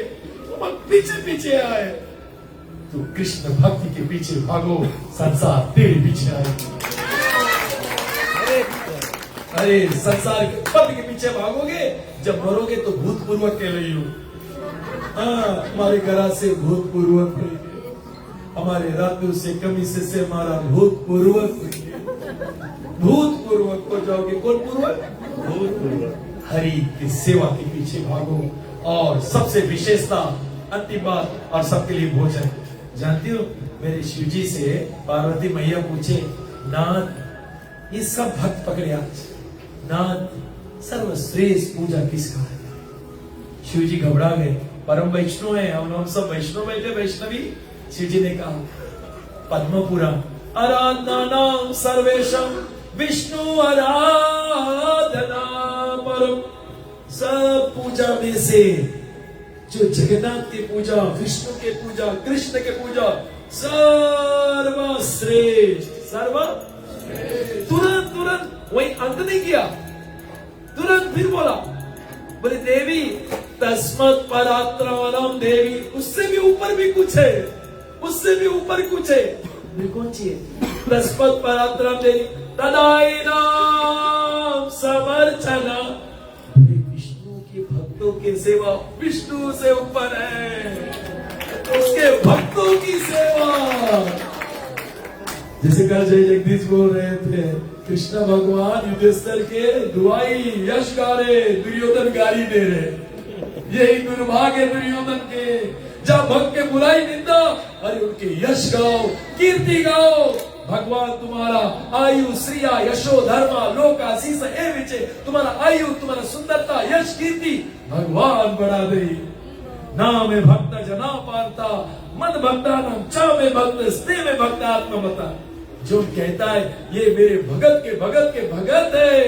Speaker 1: हम पीछे पीछे आए। तो कृष्ण भक्ति के पीछे भागो, संसार तेरे पीछे आए। अरे संसार के पद के पीछे भागोगे, जब मरोगे तो भूतपूर्वक कह रही हो। हमारे घरा से भूतपूर्वक, हमारे रातों से कमी से हमारा भूतपूर्वक हो जाओगे। कौन पूर्वक? भूतपूर्वक। हरि की सेवा के पीछे भागो। और सबसे विशेषता, अंतिम बात, और सबके लिए भोजन। जानती हो, मेरे शिवजी से पार्वती मैया पूछे, नाथ ये सब भक्त पकड़े आज, नाथ सर्वश्रेष्ठ पूजा किसका है? शिवजी घबरा गए, परम वैष्णव है, हम सब वैष्णव बैठे, वैष्णवी। शिवजी ने कहा, पद्म पुराण, आराधना सर्वेशम विष्णु आराधना परम। सब पूजा में से जो जगन्नाथ की पूजा, विष्णु के पूजा, कृष्ण के पूजा सर्वश्रेष्ठ, तुरंत वही अंत नहीं किया, तुरंत फिर बोला, बोले देवी तस्मत् पराक्रमणम देवी, उससे भी ऊपर भी कुछ है, उससे भी ऊपर कुछ है। कौन सी है? तस्मत् पराक्रम देवी तदाइनाम समर्चना। विष्णु के भक्तों की सेवा विष्णु से ऊपर है, उसके भक्तों की सेवा। जैसे कल जय जगदीश बोल रहे थे, कृष्ण भगवान युधिष्ठिर के दुआई यश गा रहे, दुर्योधन गाली दे रहे। यही दुर्भाग्य दुर्योधन के, जब भक्त के बुराई निंदा, अरे उनके यश गाओ, कीर्ति गाओ। भगवान तुम्हारा आयु श्रिया यशो धर्मा लोक आशीष ए विचे, तुम्हारा आयु, तुम्हारा सुंदरता, यश, कीर्ति भगवान बढ़ा दे। नाम में भक्त जना पारता, मन भक्ता नाम चा में भक्त, स्ते में भक्त आत्मा बता। जो कहता है ये मेरे भगत के भगत है,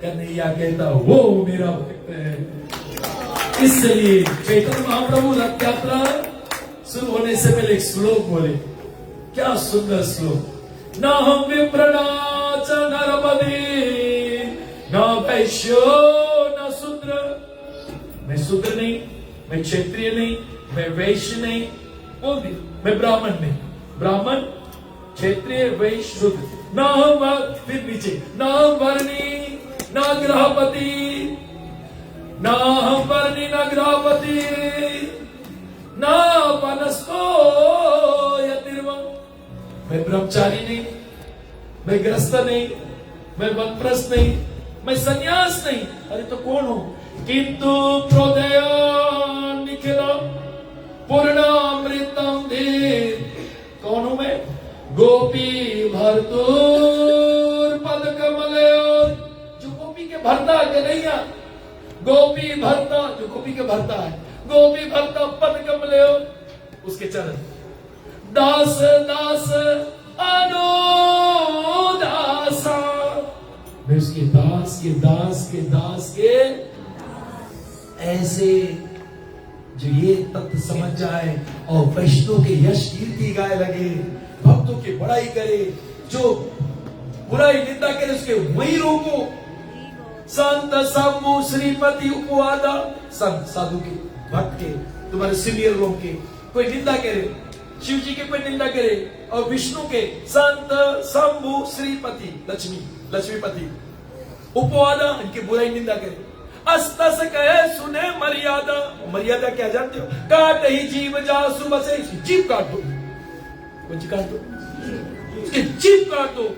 Speaker 1: कन्हैया कहता वो मेरा भक्त है। इसलिए चैतन्य महाप्रभु रथ यात्रा शुरू होने से पहले एक श्लोक बोले, क्या सुंदर श्लोक। न हम विप्रना च नरपति न वैश्यो न शूद्र। मैं शूद्र नहीं, मैं क्षत्रिय नहीं, मैं वैश्य नहीं, बोल दी, मैं ब्राह्मण नहीं, ब्राह्मण क्षेत्रीय वैश्य शूद्र। न हम फिर नीचे, न वर्णी न गृहपति, न हम वर्णी न गृहपति, न वनस्को यतिर्वम। मैं ब्रह्मचारी नहीं, मैं गृहस्थ नहीं, मैं वनप्रस्थ नहीं, मैं सन्यास नहीं। अरे तो कौन हूं? किंतु प्रोदय निखिल पूर्णामृतम दे। कौन हूं मैं? गोपी भरतुर पद कमलयोर। जो गोपी के भरता कन्हैया, गोपी भरता, जो गोपी के भरता है, गोपी भरता पद कमलयोर, उसके चरण। दास दास अनुदासा। मैं उसके दास के दास के दास के ऐसे जो ये तत्व समझ जाए और वैष्णव के यश कीर्ति गाए लगे, भक्तों की बड़ाई करे, जो बुराई निंदा करे उसके वही रोको। संत सामू श्रीपति उपवादा। संत साधु के, भक्त के, तुम्हारे सीनियर लोग के कोई निंदा करे, शिव जी के कोई निंदा करे, और विष्णु के संत शंभु श्रीपति लक्ष्मीपति उपवादा, इनकी बुराई निंदा करे। अस्तस कहे सुने मर्यादा। मर्यादा क्या जानते हो? काट ही जीव जासु बसे। जीव काट दो, कुछ काट दो, उसकी जीव काट दो।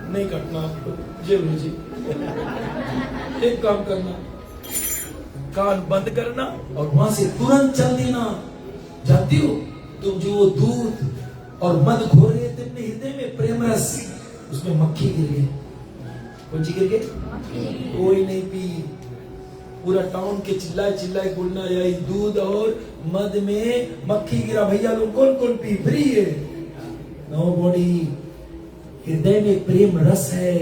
Speaker 1: नहीं काटना आपको, जेल में जी। एक काम करना, कान बंद करना और वहां से तुरंत चल देना। जानती हो तुम जो दूध और मद घोर रहे थे अपने हृदय में प्रेम रस, उसमें मक्खी गिर गई। कौन सी गिर गई? कोई नहीं पी। पूरा टाउन के चिल्लाए बोलना, यही दूध और मद में मक्खी गिरा। भैया लोग कौन कौन पी? फ्री है। नोबॉडी। हृदय में प्रेम रस है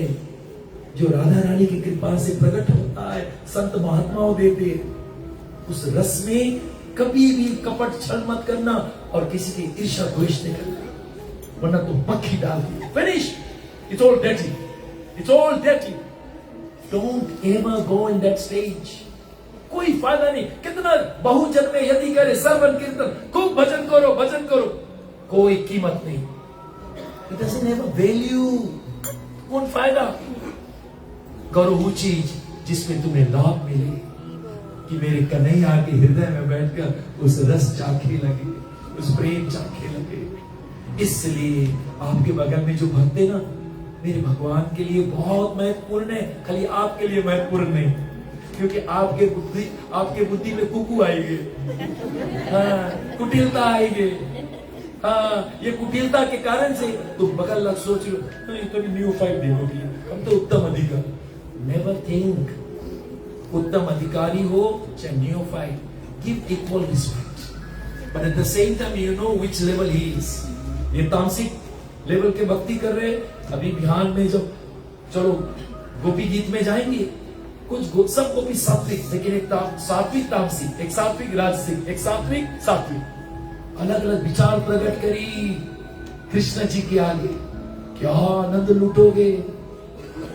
Speaker 1: जो राधा रानी की कृपा से प्रकट होता है, संत महात्माओं देते। उस रस में कभी भी कपट छल मत करना और किसी की ईर्ष्या द्वेष नहीं करना, वरना तो मक्खी डाल दी। Finish. It's all dirty, it's all dirty. Don't ever go in that stage. कोई फायदा नहीं। कितना बहुजन में यदि करे श्रवण कीर्तन, खूब भजन करो, भजन करो, कोई कीमत नहीं। It doesn't have a value. कौन फायदा? करो वो चीज जिसमें तुम्हें लाभ मिले, कि मेरे कन्हैया के हृदय में बैठकर उस रस चाखे लगे, उस प्रेम चाखे लगे। इसलिए आपके बगल में जो भक्त है ना, मेरे भगवान के लिए बहुत महत्वपूर्ण है, खाली आपके लिए महत्वपूर्ण नहीं, क्योंकि आपके बुद्धि में कुकू आएगी, हाँ, कुटिलता आएगी। हाँ, ये कुटिलता के कारण से तुम बगल लग सोच लो, नहीं तो न्यू फाइट देखोगी, हम तो उत्तम अधिकारी। नेवर थिंक उत्तम अधिकारी हो चाहे new fight, give equal respect, but at the same time you know which level he is. ये तामसिक लेवल के भक्ति कर रहे। अभी बिहार में जब चलो गोपी गीत में जाएंगे, कुछ सब गोपी सात्विक, लेकिन एक सात्विक तामसिक, एक सात्विक राजसिक, एक सात्विक सात्विक, अलग अलग विचार प्रकट करी कृष्ण जी के आगे। क्या आनंद लूटोगे।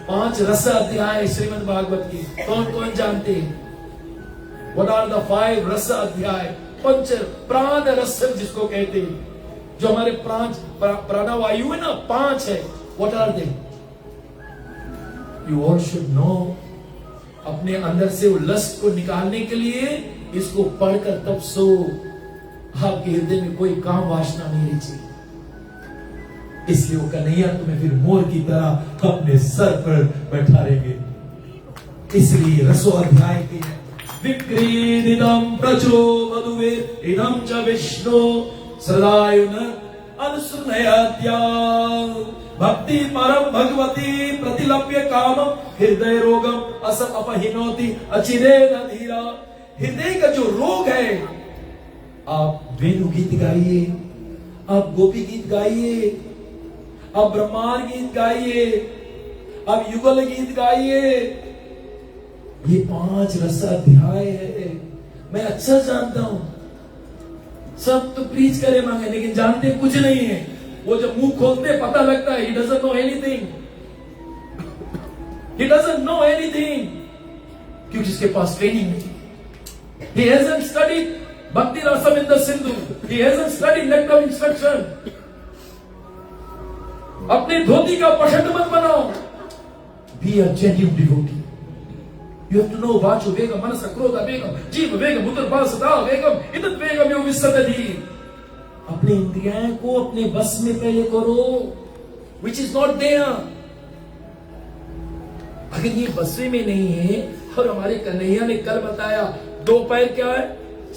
Speaker 1: 5 रस अध्याय श्रीमद् भागवत के कौन कौन जानते हैं? What are the 5 रस अध्याय? पंच प्राण रस जिसको कहते हैं, जो हमारे प्राणवायु है ना, 5 है। What are they? You all should know। अपने अंदर से वो लस्ट को निकालने के लिए इसको पढ़कर तब सो आपके हृदय में कोई काम वासना नहीं रही चाहिए। इसलिए वो कन्हैया तुम्हें फिर मोर की तरह अपने सर पर बैठाएंगे। इसलिए रसो अध्याय के विक्रीदिदं प्रचो मधुवे इदं च विष्णु सदायुन अनुसृणयत्या भक्ति परम भगवती प्रतिलभ्य काम हृदय रोगम असम अपहिनोति अचिरेण धीरा। हृदय का जो रोग है, आप वेणु गीत गाइए, आप गोपी गीत गाइए, आप ब्रह्मांड गीत गाइए, अब युगल गीत गाइए। ये 5 रस अध्याय है। मैं अच्छा जानता हूं सब तो प्रीच करे मांगे, लेकिन जानते कुछ नहीं है। वो जब मुंह खोलते पता लगता है, he doesn't know anything, he doesn't know anything, क्योंकि इसके पास ट्रेनिंग नहीं। He hasn't studied Bhakti Rasamrita Sindhu, he hasn't studied letter of instruction। अपने धोती का पशट मत बनाओ। Be a genuine devotee। You have to know वाचो वेगम, मनस क्रोध वेगम, जीव वेगम, उदर सदा वेगम, इदत वेगम यो विसदति। अपने इंद्रियां को अपने बस में पहले करो, which is not there। अगर ये बसवे में नहीं है, और हमारे कन्हैया ने कल बताया 2 पैर क्या है,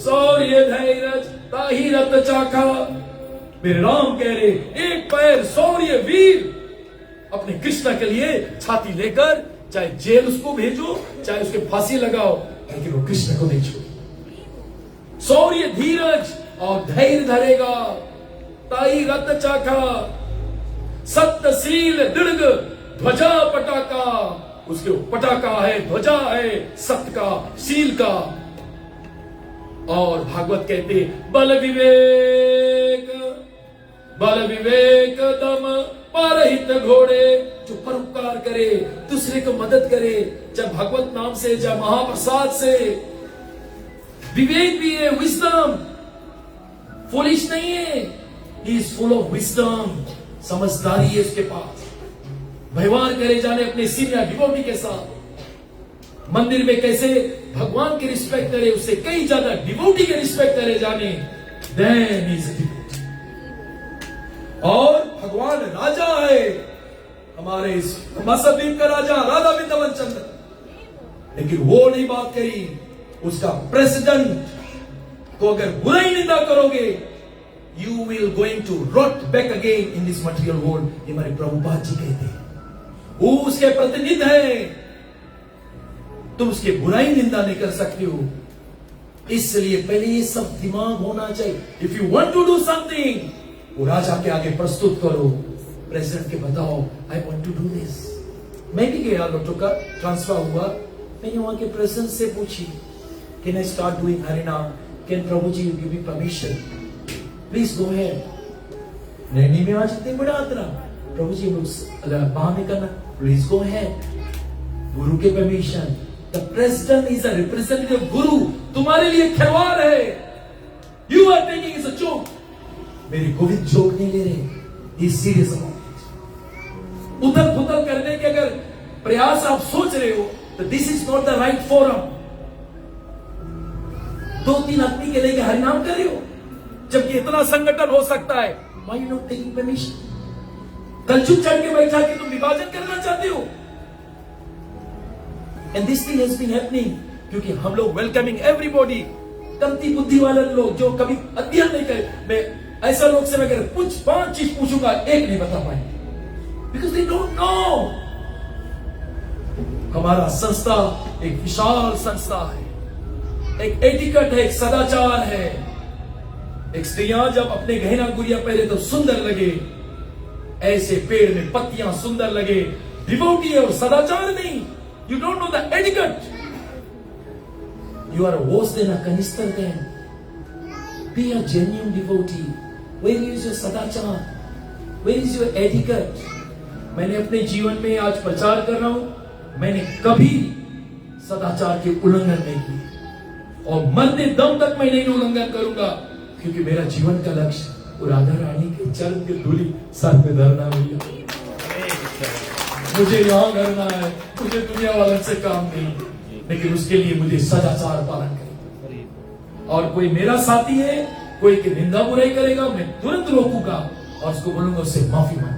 Speaker 1: शौर्य धैर्य ताही रत चाखा। मेरे राम कह रहे 1 पैर शौर्य वीर, अपने कृष्ण के लिए छाती लेकर चाहे जेल उसको भेजो, चाहे उसके फांसी लगाओ, लेकिन वो कृष्ण को नहीं छोड़े। शौर्य धीरज और धैर्य धरेगा, ताई रत चाखा। सत्यशील दृढ़ ध्वजा पटाका, उसके पटाका है, ध्वजा है सत्य का, शील का। और भागवत कहते बल विवेक दम परहित घोड़े, जो परोपकार करे, दूसरे को मदद करे, जब भगवत नाम से, जब महाप्रसाद से। विवेक भी है, विजडम, फुलिश नहीं है, he is full of wisdom, समझदारी है उसके पास। व्यवहार करे जाने अपने सीनियर डिवोटी के साथ, मंदिर में कैसे भगवान की रिस्पेक्ट करे, उससे कई ज्यादा डिवोटी के रिस्पेक्ट करे जाने, देन इज डिवोटी। और भगवान राजा है, हमारे इस मसद्वीप का राजा राधा वृंदावन चंद्र, लेकिन वो नहीं बात करी। उसका प्रेसिडेंट को अगर बुराई निंदा करोगे, you will going to rot back again in this material world. ये हमारे प्रभुपाद जी कहते हैं, वो उसके प्रतिनिधि है, तुम उसके बुराई निंदा नहीं कर सकते हो। इसलिए पहले ये सब दिमाग होना चाहिए। If you want to do something, वो राजा के आगे प्रस्तुत करो, प्रेसिडेंट के बताओ I want to do this. मैं भी गया लोटो का ट्रांसफर हुआ, मैंने वहां के प्रेसिडेंट से पूछी can I start doing harinam, can Prabhu ji you give me permission, please go ahead. नहीं में आज इतने बड़ा आतरा, प्रभु जी अगर बाहर में करना प्लीज गो अहेड, गुरु के permission. The president is a representative guru, तुम्हारे लिए खिलवाड़ है। You are taking is a joke. मेरी गोविंद जोक नहीं ले रहे, इज सीरियस अबाउट। उथल पुथल करने के अगर प्रयास आप सोच रहे हो, तो this is not the right forum. 2-3 आदमी के लेके हरिनाम कर रहे हो, जबकि इतना संगठन हो सकता है। Why you not taking permission? कलचुप चढ़ के बैठा के तुम विभाजन करना चाहते हो। And this thing has been happening क्योंकि हम लोग वेलकमिंग एवरीबॉडी। कमती बुद्धि वाले लोग जो कभी अध्ययन नहीं करे, मैं ऐसा लोग से मैं अगर 5 चीज पूछूंगा, एक नहीं बता पाएंगे, बिकॉज दे डोंट नो। हमारा संस्था एक विशाल संस्था है, एक एटिकट है, एक सदाचार है। एक स्त्रियां जब अपने गहना गुड़िया पहले तो सुंदर लगे, ऐसे पेड़ में पत्तियां सुंदर लगे, डिवोटी है और सदाचार नहीं। You don't know the etiquette, you are worse than a कनिष्ठर then. Be a genuine devotee. Where is your सदाचार, वेयर इज योर एटिकट। मैंने अपने जीवन में आज प्रचार कर रहा हूं, मैंने कभी सदाचार के उल्लंघन नहीं किए और मरते दम तक मैं नहीं उल्लंघन करूंगा, क्योंकि मेरा जीवन का लक्ष्य वो राधा रानी के चरण की धूली सर पे धरना भैया। मुझे यहां करना है, मुझे दुनिया वालों से काम नहीं, लेकिन उसके लिए मुझे सदाचार पालन करना। और कोई मेरा साथी है, कोई की निंदा बुराई करेगा, मैं तुरंत रोकूंगा और उसको बोलूंगा उससे माफी मांग।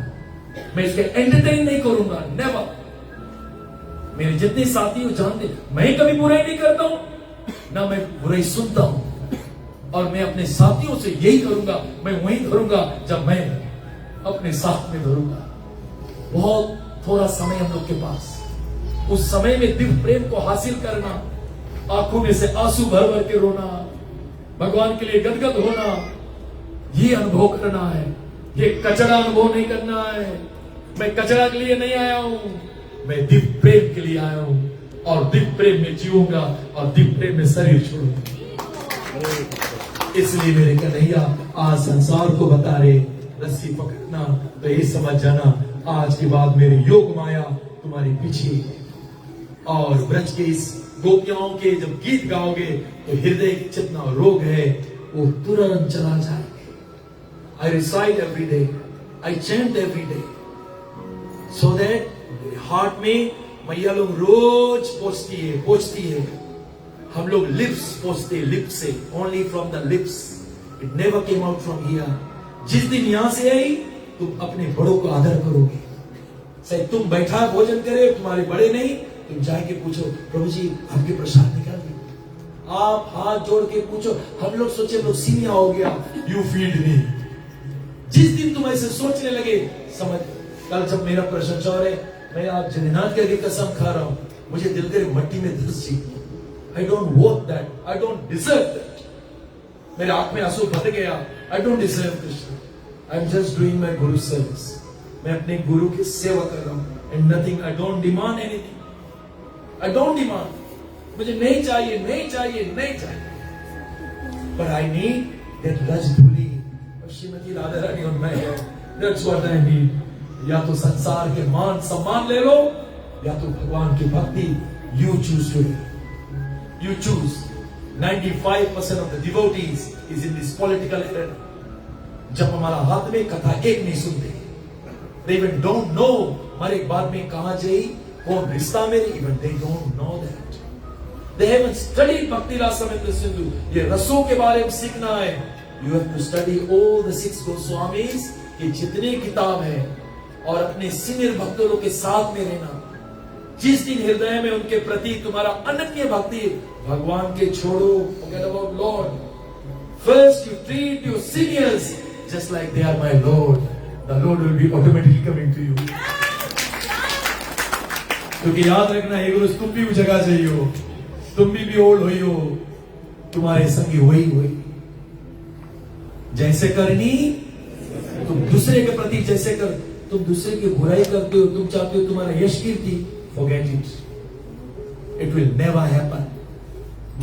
Speaker 1: मैं इसके एंटरटेन नहीं करूंगा, नेवर। मेरे जितने साथी हो जानते, मैं कभी बुराई नहीं करता हूं, ना मैं बुराई सुनता हूं। और मैं अपने साथियों से यही करूंगा, मैं वही धरूंगा जब मैं अपने साथ में धरूंगा। बहुत थोड़ा समय हम लोग के पास, उस समय में दिव्य प्रेम को हासिल करना, आंखों में से आंसू भर भर के रोना, भगवान के लिए गदगद होना, ये अनुभव करना है। ये कचरा अनुभव नहीं करना है। मैं कचरा के लिए नहीं आया हूं, मैं दिव्य प्रेम के लिए आया हूं और दिव्य प्रेम में जीऊंगा और दिव्य प्रेम में शरीर छोड़ूंगा। इसलिए मेरे कन्हैया आज संसार को बता रहे रस्सी पकड़ना तो ये समझ जाना आज के बाद मेरे योग माया तुम्हारे पीछे। और ब्रज के इस गोपियाओं के जब गीत गाओगे तो हृदय के जितना रोग है वो तुरंत चला जाएगा। I recite every day, I chant every day, so that heart में मैया लोग रोज पोछती है। हम लोग लिप्स पोछते लिप्स से, only from the lips, it never came out from here. जिस दिन यहां से आई तुम अपने बड़ों को आदर करोगे। सही तुम बैठा भोजन करे, तुम्हारे बड़े नहीं, तुम जाके पूछो प्रभु जी आपके प्रसाद निकाल दो। आप हाथ जोड़ के पूछो। हम लोग सोचे लोग सीनिया हो गया, यू फीड मी। जिस दिन तुम ऐसे सोचने लगे, समझ कल जब मेरा प्रशंसा हो रहे, मैं आप जगन्नाथ के कसम खा रहा हूं, मुझे दिल करे मट्टी में धंस जी। I don't want that, I don't deserve that. मेरे आंख में आंसू भर गया। I don't deserve Krishna, I am just doing my guru service. मैं अपने गुरु की सेवा कर रहा हूं and nothing, I don't demand anything, I don't demand. मुझे नहीं चाहिए, नहीं चाहिए, नहीं चाहिए, पर आई नीड दैट रस धूली और श्रीमती राधा रानी और मैं है। That's what I need. या तो संसार के मान सम्मान ले लो या तो भगवान की भक्ति। You choose to, you choose। 95% of the devotees is in this political arena। जब हमारा हाथ में कथा एक नहीं सुनते, they even don't know हमारे बाद में कहां जाई, कौन रिश्ता मेरे, even they don't know that। They haven't studied Bhakti Rasamrita Sindhu। ये रसों के बारे में सीखना है। You have to study all the 6 Goswamis के जितने किताब है और अपने सीनियर भक्तों के साथ में रहना। जिस दिन हृदय में उनके प्रति तुम्हारा अनन्य भक्ति, भगवान के छोड़ो, forget about Lord। First you treat your seniors just like they are my Lord। The Lord will be automatically coming to you। क्योंकि याद रखना एक रोज तुम भी उस जगह चाहिए हो, तुम भी ओल्ड हुई हो, तुम्हारे संगी वही हुई। जैसे करनी तुम दूसरे के प्रति जैसे कर, तुम दूसरे की बुराई करते हो, तुम चाहते हो तुम्हारा यश कीर्ति, forget it, it will never happen।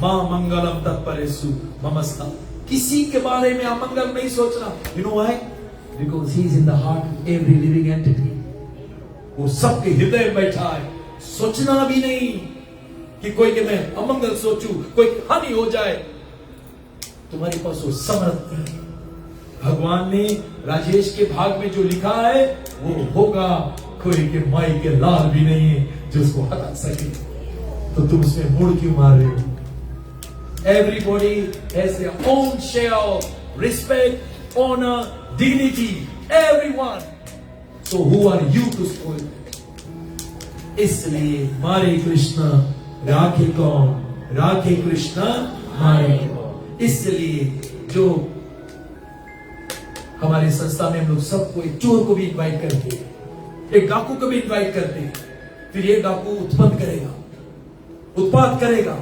Speaker 1: मां मंगलम तत्परेषु ममस्ता। किसी के बारे में अमंगल नहीं सोचना। You know why? Because he is in the heart of every living entity। वो सबके हृदय में बैठा है। सोचना भी नहीं कि कोई के मैं अमंगल सोचूं, कोई हानि हो जाए। तुम्हारे पास वो समर्थ है। भगवान ने राजेश के भाग में जो लिखा है वो होगा। कोई के माई के लाल भी नहीं है जो उसको हटा सके। तो तुम उसमें मुड़ क्यों मार रहे हो? Everybody has their own share of respect, honor, dignity, everyone। So who are you to spoil it? इसलिए मारे कृष्ण राखे कौन, राखे कृष्ण मारे कौन। इसलिए जो हमारी संस्था में हम लोग सबको, एक चोर को भी इनवाइट करते हैं, एक डाकू को भी इनवाइट करते हैं, फिर ये डाकू उत्पन्न करेगा, उत्पाद करेगा,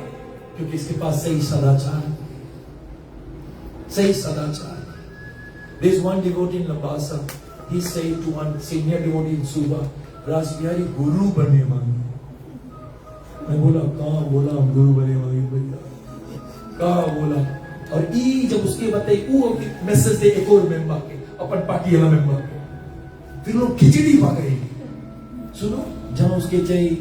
Speaker 1: क्योंकि इसके पास सही सदाचार है, सही सदाचार है। There is one devotee in Lambasa, he said to one senior devotee in Suba, Rasbihari गुरु बने मांगे। मैं बोला कहाँ बोला हम गुरु बने मांगे भैया, कहाँ बोला। और ई जब उसके बताई वो मैसेज दे एक और मेंबर के, अपन पार्टी वाला मेंबर के, फिर लोग खिचड़ी पा गए। सुनो जहां उसके चाहिए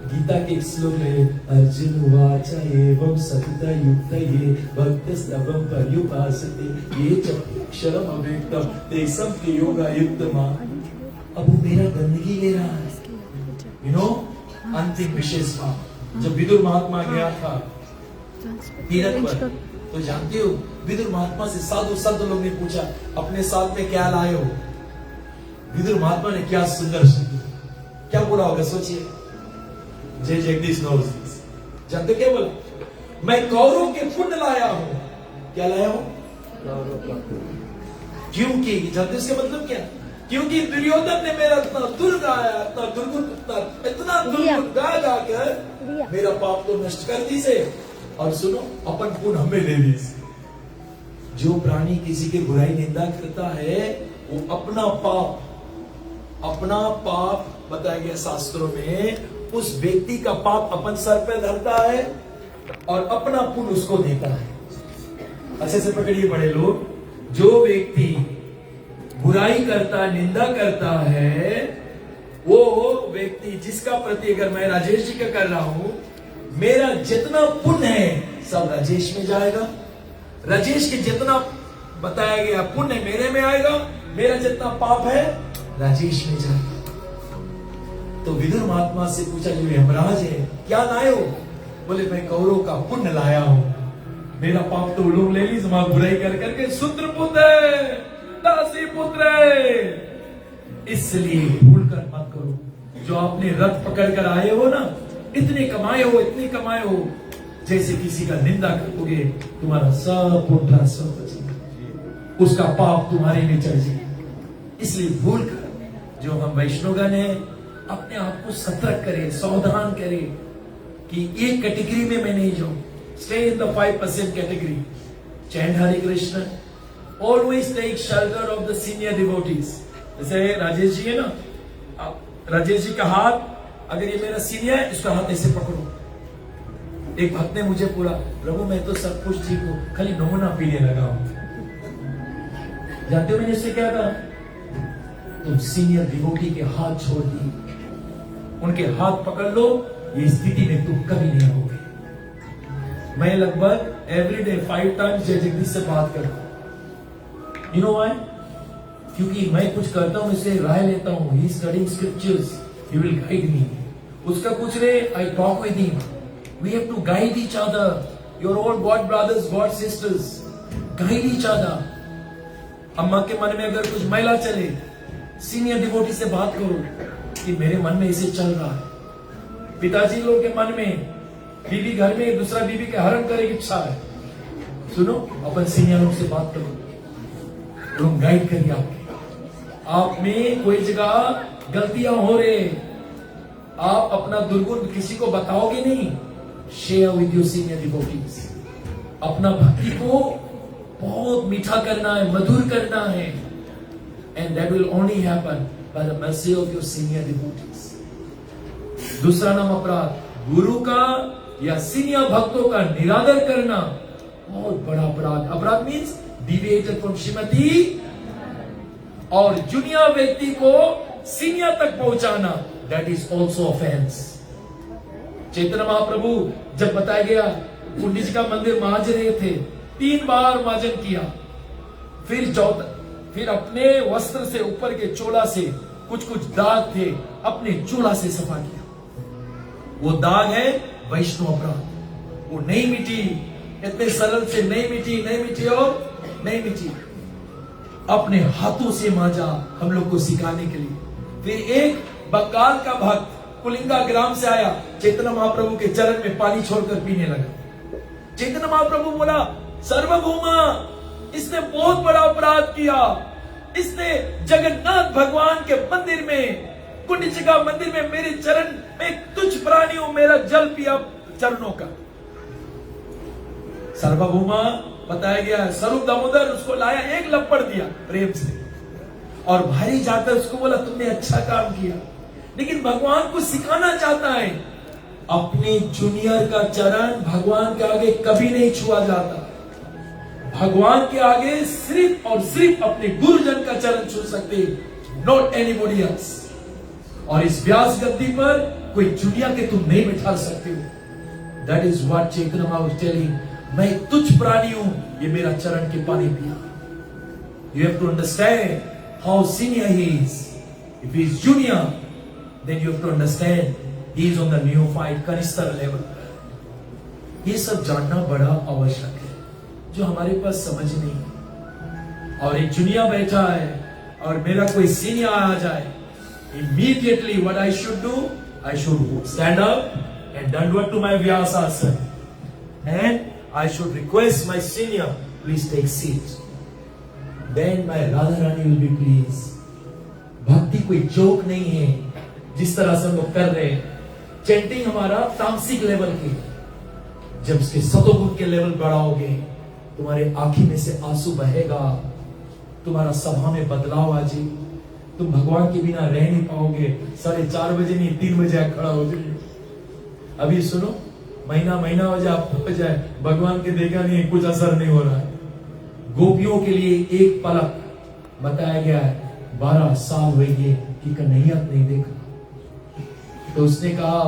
Speaker 1: गीता के एक श्लोक है, अर्जुन वाचा एवं सतता युक्त ये भक्त स्तवम पर्युपासते ये चक्षरम अव्यक्तम तेसम के योगा युक्त मां। अब वो मेरा गंदगी ले रहा है, यू नो। अंतिम विशेष बात, जब विदुर महात्मा गया था तीरथ पर, तो जानते हो विदुर महात्मा से साधु संत लोग ने पूछा अपने साथ में क्या लाए हो। विदुर महात्मा ने क्या सुंदर क्या बोला होगा, सोचिए। जय जगदीश नोज, जानते क्या बोला? मैं कौरव के पुण्य लाया हूं। क्या लाया हूं? क्योंकि जानते इसका मतलब क्या? क्योंकि दुर्योधन ने मेरा इतना दुर्गाया, इतना दुर्गुण, इतना दुर्गुण गा गा कर मेरा पाप तो नष्ट कर दी से। और सुनो अपन पुण्य हमें ले दी। जो प्राणी किसी की बुराई निंदा करता है वो अपना पाप
Speaker 3: बताया गया शास्त्रों में, उस व्यक्ति का पाप अपन सर पे धरता है और अपना पुण्य उसको देता है। अच्छे से पकड़िए बड़े लोग, जो व्यक्ति बुराई करता, निंदा करता है, वो व्यक्ति जिसका प्रति अगर मैं राजेश जी का कर रहा हूं, मेरा जितना पुण्य है सब राजेश में जाएगा, राजेश के जितना बताया गया पुण्य मेरे में आएगा, मेरा जितना पाप है राजेश में जाएगा। तो विदुर महात्मा से पूछा, जो यमराज है क्या लाए हो? बोले मैं कौरव का पुण्य लाया हूं, मेरा पाप तो लोग ले ली, समाज बुराई कर करके शूद्र पुत्र है, दासी पुत्र है। इसलिए भूल कर मत करो। जो आपने रथ पकड़ कर आए हो ना, इतने कमाए हो, इतने कमाए हो, जैसे किसी का निंदा करोगे तुम्हारा सब पुण्य सब बचेगा, उसका पाप तुम्हारे में चढ़ जाएगा। इसलिए भूल कर जो हम वैष्णवगण हैं, अपने आप को सतर्क करें, सावधान करें कि एक कैटेगरी में मैं नहीं जाऊं। Stay in the 5% category. Chant Hare Krishna, always take shelter of the senior devotees. जैसे राजेश जी है ना, राजेश जी का हाथ, अगर ये मेरा सीनियर है, इसका हाथ ऐसे पकड़ो। एक भक्त ने मुझे बोला, प्रभु मैं तो सब कुछ ठीक हूं, खाली नमूना पीने लगा हूं। जानते हो मैंने इससे क्या कहा? तुम सीनियर डिवोटी के हाथ छोड़ दिए, उनके हाथ पकड़ लो, ये स्थिति में तुम कभी नहीं होगे। मैं लगभग एवरीडे 5 टाइम्स जय जगदीश से बात करता हूं। You know why? क्योंकि मैं कुछ करता हूं, इससे राय लेता हूं। He studying scriptures, he will guide me. उसका कुछ रे, I talk with him. We have to guide each other. Your all god brothers, god sisters, guide each other. अम्मा के मन में अगर कुछ मैला चले, सीनियर डिवोटी से बात करो कि मेरे मन में इसे चल रहा है। पिताजी लोग के मन में बीवी घर में दूसरा बीवी के हरण करे की इच्छा है, सुनो, अपन सीनियर लोग से बात करो, लोग गाइड करिए आपके। आप में कोई जगह गलतियां हो रहे, आप अपना दुर्गुण किसी को बताओगे नहीं। Share with your senior devotees. अपना भक्ति को बहुत मीठा करना है, मधुर करना है, and that will only happen by the mercy of your senior devotees. दूसरा नाम अपराध, गुरु का या सीनियर भक्तों का निरादर करना बहुत बड़ा अपराध। अपराध मीन्स डिविएटेड फ्रॉम श्रीमती, और जूनियर व्यक्ति को सीनियर तक पहुंचाना, that is also offence. Chaitanya Mahaprabhu जब बताया गया, कुंडी जी का मंदिर मांज रहे थे, 3 बार मार्जन किया, फिर अपने वस्त्र से, ऊपर के चोला से कुछ कुछ दाग थे, अपने चोला से सफा किया। वो दाग है वैष्णव अपराध, वो नहीं मिटी, इतने सरल से नहीं मिटी और नहीं मिटी। अपने हाथों से मांजा, हम लोग को सिखाने के लिए। फिर एक बंगाल का भक्त कुलिंगा ग्राम से आया, चैतन्य महाप्रभु के चरण में पानी छोड़कर पीने लगा। चैतन्य महाप्रभु बोला, सर्वभौमा, इसने बहुत बड़ा अपराध किया, इसने जगन्नाथ भगवान के मंदिर में, कुंडी का मंदिर में मेरे चरण में तुच्छ प्राणियों मेरा जल पिया चरणों का। सर्वभौमा बताया गया, स्वरूप दामोदर उसको लाया, एक लपड़ दिया प्रेम से, और भारी जाकर उसको बोला तुमने अच्छा काम किया। लेकिन भगवान को सिखाना चाहता है, अपने जूनियर का चरण भगवान के आगे कभी नहीं छुआ जाता। भगवान के आगे सिर्फ और सिर्फ अपने गुरुजन का चरण छू सकते, नॉट एनीबॉडी एल्स। और इस व्यास गद्दी पर कोई जूनियर के तुम नहीं बिठा सकते हो। That is what Chaitanya Mahaprabhu telling, मैं तुच्छ प्राणी हूं, ये मेरा चरण के पानी पिया। You have to understand how senior he is. If he is junior, then you have to understand he is on the neophyte कनिष्ठ लेवल। ये सब जानना बड़ा आवश्यक है, जो हमारे पास समझ नहीं है। और एक जूनियर बैठा है और मेरा कोई सीनियर आ जाए, immediately what I should do, I should stand up and dandvat to my vyasasana, and I should request my senior, please take seat. Then my Radharani will be pleased. भक्ति कोई joke नहीं है, जिस तरह से हम लोग कर रहे हैं। चैंटिंग हमारा तामसिक लेवल की, जब उसके सतोगुण के लेवल बढ़ाओगे, तुम्हारे आंखी में से आंसू बहेगा, तुम्हारा सभा में बदलाव आ जाए, तुम भगवान के बिना रह नहीं पाओगे। 4:30 बजे नहीं 3 बजे आके खड़ा हो जाइए। अभी सुनो, महीना हो जाए, हो जाए, भगवान के देखा नहीं, कुछ असर नहीं हो रहा है। गोपियों के लिए एक पलक बताया गया है, 12 साल हुए ये कि कन्हैया नहीं देखा। तो उसने कहा,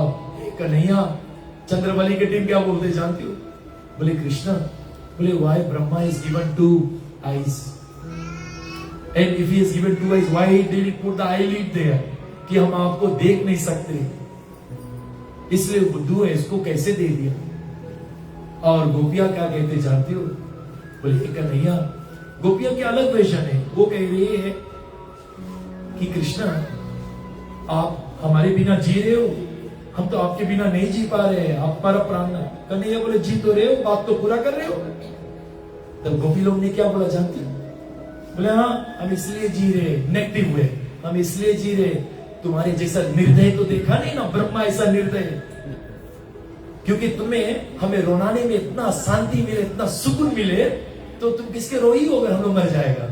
Speaker 3: कन्हैया, चंद्रबली की टीम क्या बोलते जानती हो? बोले कृष्णा, बोले why Brahma is given 2 eyes and if he is given 2 eyes why did he put the eyelid there कि हम आपको देख नहीं सकते, इसलिए बुद्धू है, इसको कैसे दे दिया। और गोपियां क्या कहते जानते हो? बोले कन्हैया, गोपियां के अलग वर्जन है। वो कह रही है कि कृष्णा, आप हमारे बिना जी रहे हो, हम तो आपके बिना नहीं जी पा रहे हैं, आप पर प्राण। कन्हैया बोले जी तो रहे हो, बात तो पूरा कर रहे हो। तब गोपी लोग ने क्या बोला जानते हो? बोले हाँ, हम इसलिए जी रहे, नेगेटिव हुए, हम इसलिए जी रहे, तुम्हारे जैसा निर्दय तो देखा नहीं ना, ब्रह्मा ऐसा निर्दय। क्योंकि तुम्हें हमें रोनाने में इतना शांति मिले, इतना सुकून मिले, तो तुम किसके रोई हो अगर हम लोग मर जाएगा।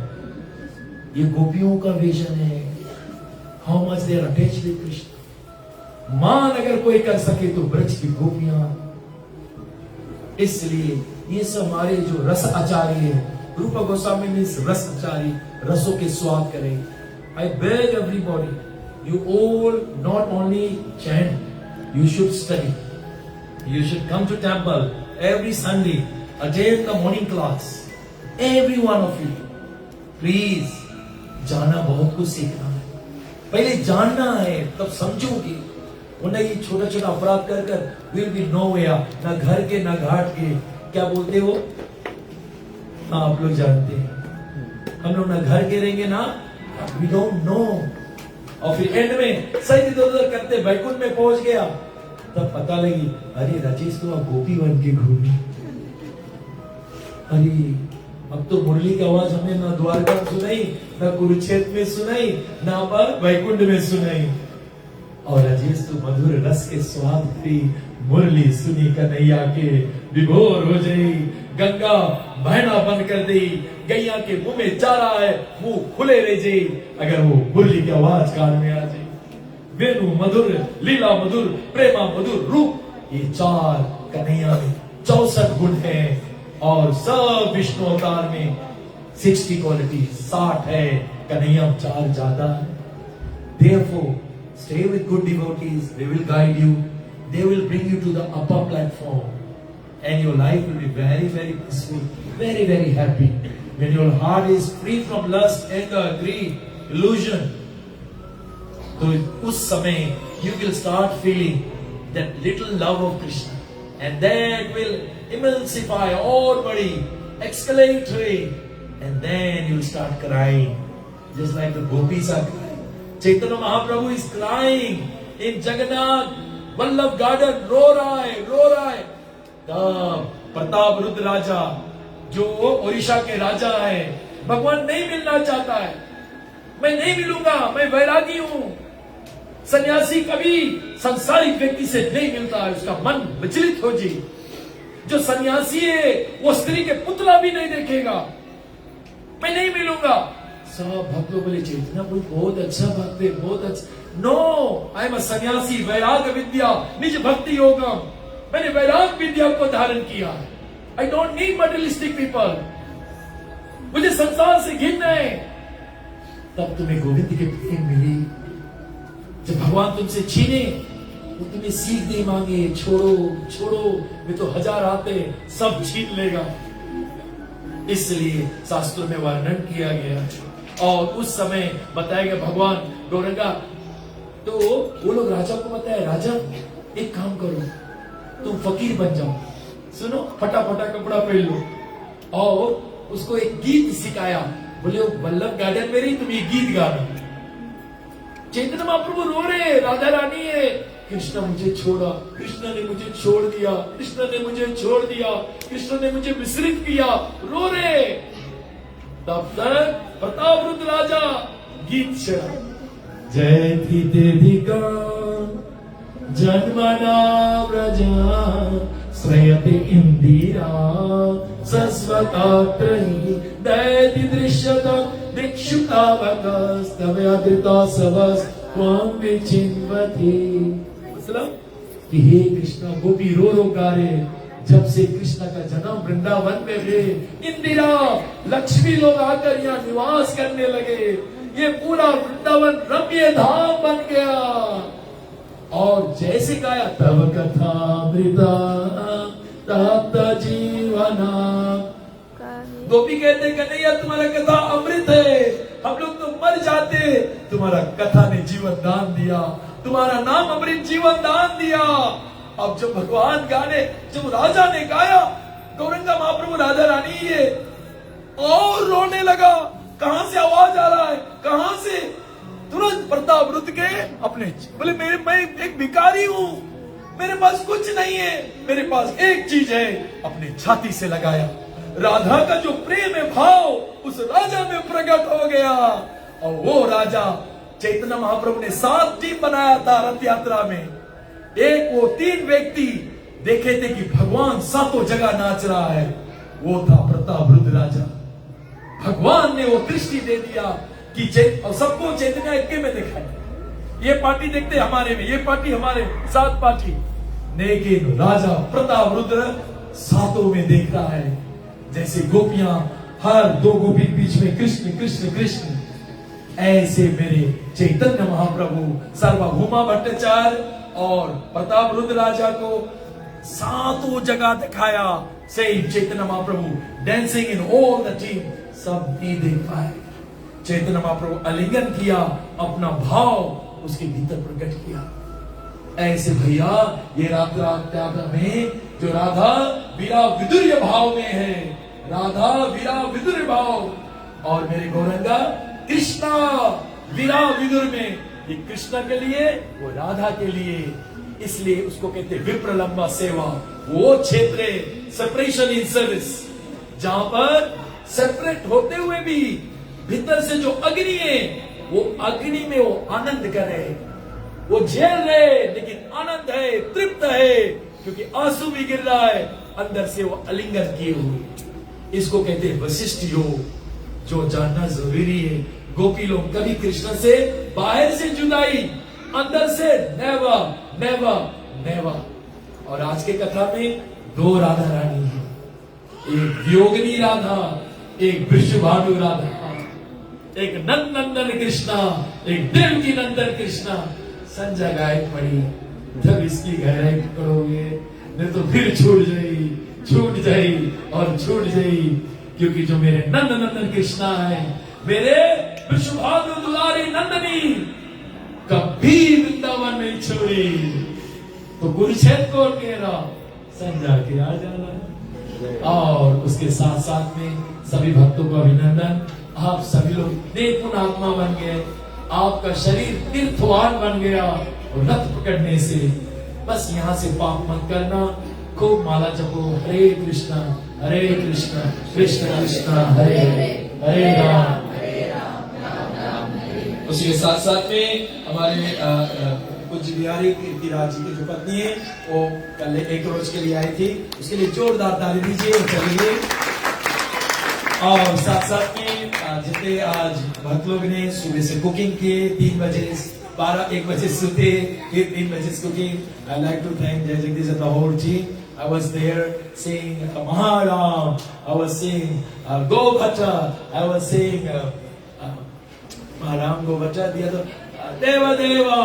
Speaker 3: ये गोपियों का विजन है, how much they are attached with Krishna. मान अगर कोई कर सके तो ब्रज की गोपियां। इसलिए ये सब हमारे जो रस आचार्य है, रूपा गोस्वामी मीन्स रस आचार्य, रसों के स्वाद करें। I beg everybody, you all not only chant, you should study, you should come to temple every Sunday, attend the morning class, every one of you, please। जाना बहुत कुछ सीखना है, पहले जानना है तब समझोगे, वरना ये छोटा छोटा अपराध कर कर विल बी नो वेयर, ना घर के ना घाट के। क्या बोलते हो? हाँ, आप लोग जानते हैं, हम लोग ना घर के रहेंगे ना, वी डोंट नो। और फिर एंड में सही इधर उधर करते बैकुंठ में पहुंच गया, तब पता लगी अरे राजेश तो आप गोपी बन के घूमी। अरे अब तो मुरली की आवाज हमने ना द्वारका में सुनाई, ना कुरुक्षेत्र में सुनाई, ना पर बैकुंठ में सुनाई। और राजेश तो मधुर रस के स्वाद की मुरली सुनी कन्हैया के विभोर हो जाई। गंगा बहना बंद कर दी, गैया के मुंह में चारा है, मुंह खुले रह जाई अगर वो मुरली की आवाज कान में आ जाए। वेणु मधुर, लीला मधुर, प्रेमा मधुर रूप, ये 4 कन्हैया में 64 गुण हैं, और सब विष्णु अवतार में 60 क्वालिटी 60 है, कन्हैया 4 ज्यादा है। Therefore, stay with good devotees, they will guide you, they will bring you to the upper platform, and your life will be very, very peaceful, very, very happy. When your heart is free from lust, anger, greed, illusion, तो उस समय you will start feeling that little love of Krishna, and that will emulsify और बड़ी escalatory, and then you will start crying, just like the gopis are crying. Chaitanya Mahaprabhu is crying in Jagannath Vallabh garden, रो रहा है। प्रताप रुद्र राजा जो ओडिशा के राजा है, भगवान नहीं मिलना चाहता है, मैं नहीं मिलूंगा, मैं वैरागी हूं। सन्यासी कभी संसारिक व्यक्ति से नहीं मिलता है, उसका मन विचलित हो जी। जो सन्यासी है वो स्त्री के पुतला भी नहीं देखेगा, मैं नहीं मिलूंगा। सब भक्त लोग बोले चेतना कोई बहुत अच्छा भक्त है, बहुत अच्छा। नो, आई एम अ सन्यासी, वैराग विद्या निज भक्ति योगम, मैंने वैराग विद्या को धारण किया। I don't need materialistic people, मुझे संसार से घिरना है। तब तुम्हें गोविंद की प्रेम मिली। जब भगवान तुमसे छीने, वो तुम्हें सीख नहीं मांगे, छोड़ो वे तो 1000 आते सब छीन लेगा। इसलिए शास्त्रों में वर्णन किया गया, और उस समय बताया गया भगवान गौरंगा। तो वो लोग राजा को बताया, राजा एक काम करो, तुम फकीर बन जाओ, सुनो, फटाफटा कपड़ा पहन लो। और उसको एक गीत सिखाया, बोले वल्लभ गार्डन में रही तुम ये गीत गाना। चैतन्य महाप्रभु रो रहे, राधा रानी है, कृष्ण मुझे छोड़ा, कृष्ण ने मुझे छोड़ दिया, कृष्ण ने मुझे छोड़ दिया, कृष्ण ने मुझे विस्मृत किया, रो रहे। तब तक प्रताप रुद्र राजा गीत चढ़ा, जय थीतिधिका जन्मना व्रजा श्रयते इंदिरा सस्वतात्रयी दैति दृश्यता
Speaker 1: भिक्षुकावकस्तवयादृतासवस त्वां विचिन्वते। मतलब कि हे कृष्णा, गोपी रो रो गा रहे, जब से कृष्ण का जन्म वृंदावन में हुए, इंदिरा लक्ष्मी लोग आकर यहाँ निवास करने लगे, ये पूरा वृंदावन रम्य धाम बन गया। और जैसे गाया तव कथा मृदा तप्त जीवना, गोपी कहते कन्हैया तुम्हारा कथा अमृत है, हम लोग तो मर जाते, तुम्हारा कथा ने जीवन दान दिया, तुम्हारा नाम अमृत जीवन दान दिया। अब जब भगवान गाने, जब राजा ने गाया, गौरंगा महाप्रभु राधा रानी ये और रोने लगा, कहां से आवाज आ रहा है, कहां से? तुरंत प्रताप रुद्र के अपने बोले मैं एक भिखारी हूं, मेरे पास कुछ नहीं है, मेरे पास एक चीज है, अपने छाती से लगाया। राधा का जो प्रेम है भाव उस राजा में प्रकट हो गया। और वो राजा चैतन्य महाप्रभु ने 7 टीम बनाया था रथ यात्रा में। एक वो 3 व्यक्ति देखे थे कि भगवान 7 जगह नाच रहा है, वो था प्रताप रुद्र राजा। भगवान ने वो दृष्टि दे दिया कि और सबको चैतन्य ऐक्य में दिखाई, ये पार्टी देखते हमारे में, ये पार्टी हमारे, 7 पार्टी, लेकिन राजा प्रताप रुद्र 7 में देख रहा है। जैसे गोपियां हर 2 गोपी के बीच में कृष्ण कृष्ण कृष्ण, ऐसे मेरे चैतन्य महाप्रभु सार्वभौमा भट्टाचार्य और प्रताप रुद्र राजा को 7 जगह दिखाया। सही Chaitanya Mahaprabhu dancing in all the team, सब नहीं देख पाए। चैतन्य महाप्रभु आलिंगन किया, अपना भाव उसके भीतर प्रकट किया। ऐसे भैया ये रात्रा में जो राधा वीरा विदुर्य भाव में है, राधा वीरा विदुर्य भाव, और मेरे गौरंगा कृष्णा वीरा विदुर में, ये कृष्णा के लिए, वो राधा के लिए, इसलिए उसको कहते विप्रलंबा सेवा। वो क्षेत्र सेपरेशन इन सर्विस, जहां पर सेपरेट होते हुए भी भीतर से जो अग्नि है, वो अग्नि में वो आनंद करे, वो झेल रहे लेकिन आनंद है, तृप्त है, क्योंकि आंसू भी गिर रहा है, अंदर से वो आलिंगन किए हुए। इसको कहते हैं वशिष्ठ योग, जो जानना जरूरी है। गोपी लोग कभी कृष्ण से बाहर से जुदाई, अंदर से नेवर नेवर नेवर। और आज के कथा में 2 राधा रानी है, एक वियोगिनी राधा, एक वृषभानु राधा, एक नंदन कृष्णा, एक देवकी नंदन कृष्णा। संजय गायक पड़ी, जब इसकी गहराई पकड़ोगे नहीं तो फिर छूट जाई और छूट जाई, क्योंकि जो मेरे नंदन कृष्णा है, मेरे वृषभानु दुलारी नंदनी, कभी वृंदावन नहीं छोड़ी। तो कुरुक्षेत्र को घेरा, संजय के आ जाना। और उसके साथ साथ में सभी भक्तों को अभिनंदन, आप सभी लोग निर्गुण आत्मा बन गए, आपका शरीर तीर्थवान बन गया और रथ पकड़ने से। बस यहाँ से पाप मत करना, खूब माला जपो, हरे कृष्णा कृष्ण कृष्ण हरे हरे राम। उसी के साथ साथ में हमारे कुछ बिहारी कीर्तिराज जी की जो पत्नी है, वो कल 1 रोज के लिए आई थी, उसके लिए जोरदार ताली दीजिए। चलिए, और साथ साथ में जितने आज भक्त लोग ने सुबह से कुकिंग किए, 3 बजे 1 बजे सोते, फिर 3 बजे cooking. I like to thank Jai Jagdish and the whole team. I was there saying Maharam, I was saying Go Bhatta, I was saying Maharam Go Bhatta, the other Deva Deva.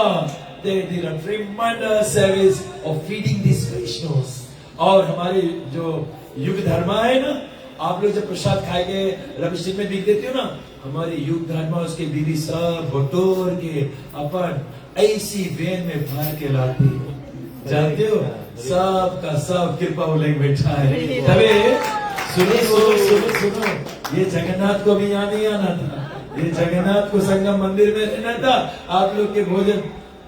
Speaker 1: They did a tremendous service of feeding these Vaishnavas. और हमारे जो युग धर्मा है ना, आप लोग जब प्रसाद खाएंगे रविष्ठ में बिक देते हो ना, हमारी युग धर्मा उसके बीवी सब बटोर के अपन ऐसी वेन में भर के लाती है, जानते हो, सब का सब कृपा लेके बैठा है। तबे सुनो, ये जगन्नाथ को भी यहाँ नहीं आना था, ये जगन्नाथ को संगम मंदिर में रहना था, आप लोग के भोजन।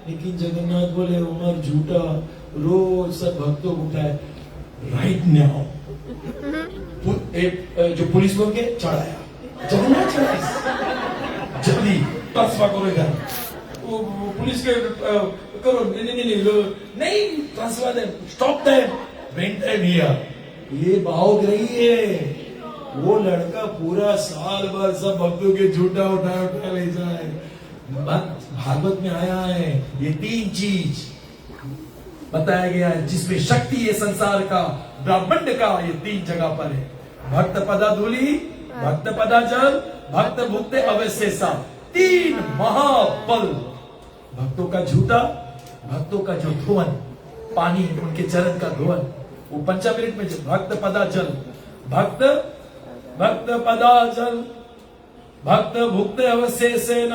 Speaker 1: लेकिन जगन्नाथ बोले उमर झूठा, रोज सब भक्तों को उठाए। राइट नाउ जो पुलिस बोल के चढ़ाया, जगन्नाथ चढ़ाई, जल्दी ट्रांसफर करो इधर, पुलिस के करो, नहीं transfer they, stop them, went here. ये भाव रही है,
Speaker 3: वो लड़का पूरा साल भर सब भक्तों के झूठा उठा ले जाए। भागवत में आया है ये 3 चीज बताया गया है जिसमें शक्ति है संसार का ब्रह्मांड का, ये 3 जगह पर है। भक्त पदा धूली, भक्त पदा जल, भक्त भुक्ते अवशेषा, 3 महाबल। भक्तों का झूठा, भक्तों का जो धुवन, पानी उनके चरण का धुवन, वो 5 मिनट में भक्त पदा जल, भक्त पदा जल, भक्त भुक्ते अवशेषेण,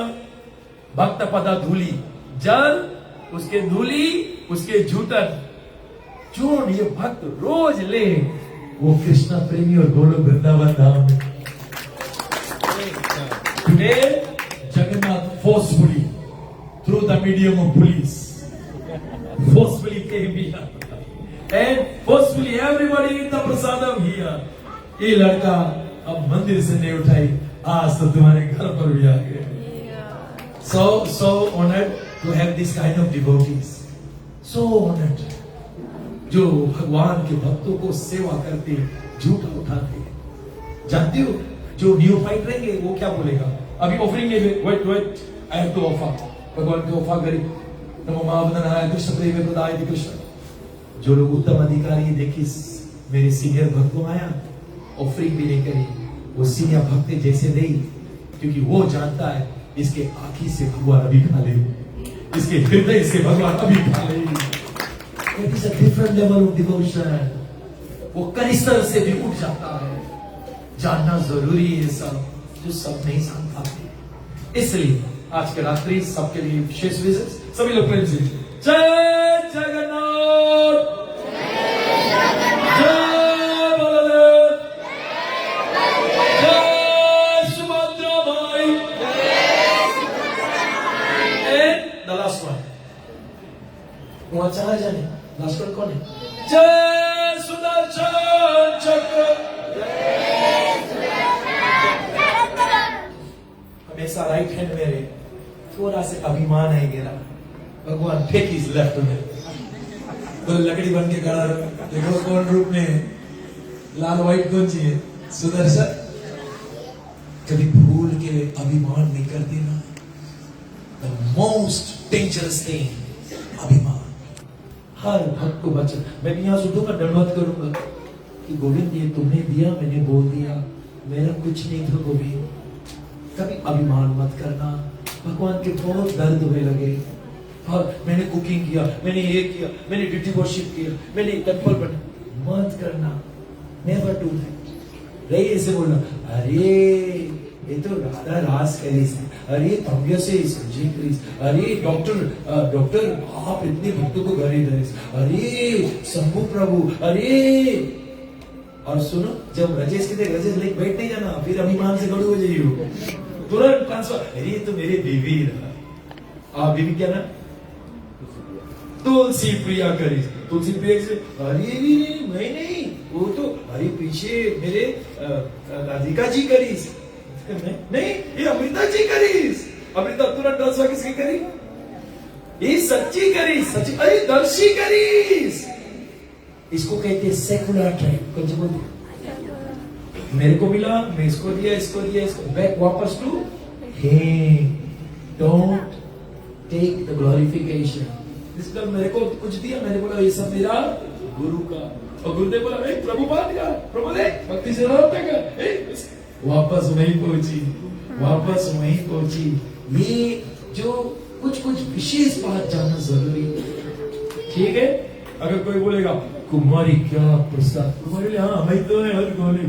Speaker 3: भक्त पदा धूली, जल उसके धूली उसके झूठन चूर्ण ये भक्त रोज ले, वो कृष्ण प्रेमी और गोलोक वृंदावन धाम में। Today, Jagannath forcefully, through the medium of police, forcefully came here. And forcefully everybody in the prasadam here. ये लड़का अब मंदिर से नहीं उठाई, आज तो तुम्हारे घर पर भी आ गए। So honored to have this kind of devotees. So honored. जो भगवान के भक्तों को सेवा करते, झूठा उठाते। जानती हो जो न्यूफाइट रहेंगे वो क्या बोलेगा? अभी ऑफरिंग है, wait I have to offer, भगवान को ऑफर करी, नमो महावदनाय कृष्ण प्रेम प्रदाय कृष्ण। जो लोग उत्तम अधिकारी देखी मेरे सीनियर भक्त को आया, ऑफरिंग भी नहीं करी, वो सीनियर भक्त जैसे नहीं, क्योंकि वो जानता है इसके आंखी से भगवान अभी खा ले, इसके हृदय से भगवान अभी खा ले। It is a different level of devotion. वो कनिस्तर से भी उठ जाता है। जानना जरूरी है सब, जो सब नहीं जान पाते। इसलिए आज के रात्रि सबके लिए विशेष विशेष सभी लोग प्रेम से जय जगन्नाथ, जय बलदेव, जय सुभद्रा माई। And the last one, वहाँ चला जाने, लास्ट वन कौन है? जय सुदर्शन चक्र। हमेशा राइट हैंड मेरे थोड़ा से अभिमान है गिरा, भगवान फेंक इस लेफ्ट में, तो लकड़ी बन के खड़ा रहा। देखो कौन रूप में, लाल व्हाइट कौन चाहिए? सुदर्शन। कभी भूल के अभिमान नहीं करती ना, द मोस्ट डेंजरस थिंग अभिमान। हर भक्त को बचन, मैं भी यहाँ सुनूंगा, दंडवत करूंगा कि गोविंद ये तुमने दिया, मैंने बोल दिया, मेरा कुछ नहीं था गोविंद। कभी अभिमान मत करना, भगवान के बहुत दर्द हुए लगे, और मैंने कुकिंग किया, मैंने ये किया, मैंने ड्यूटी वर्शिप किया, मैंने टेम्पल बना, मत करना, नेवर डू दैट। रही ऐसे बोलना, अरे ये तो राधा रास करीस है, अरे भव्य से संजय करीस, अरे डॉक्टर आप इतने भक्तों को घर ही धरीस, अरे शंभु प्रभु, अरे। और सुनो, जब रजेश कहते रजेश लेके बैठ नहीं जाना, फिर अभिमान से गड़ू हो जाइए, तुरंत ट्रांसफर, अरे ये तो मेरे बीवी रहा। आप बीवी क्या ना? तुलसी प्रिया करी, तुलसी प्रिया से, अरे मैं नहीं, वो तो अरे पीछे मेरे राधिका जी करी, नहीं ये अमृता जी करीस, अमृता तुरंत ट्रांसफर किसकी करी? ये सच्ची करीस, सच्ची, अरे दर्शी करीस। इसको कहते हैं सेकुलर ट्रैक। कौन सा बोलते? मेरे को मिला, मैं इसको दिया, इसको दिया, इसको बैक वापस to he. Don't take the glorification. इसका मेरे को कुछ दिया, मैंने बोला ये सब मेरा गुरु का, और गुरुदेव बोला प्रभु बात का, प्रभु दे भक्ति से वापस वहीं पहुंची, वापस वहीं पहुंची। ये जो कुछ विशेष बात जानना जरूरी है, ठीक है? अगर कोई बोलेगा कुमारी क्या प्रसाद, कुमारी हाँ मैं तो है, हर कोने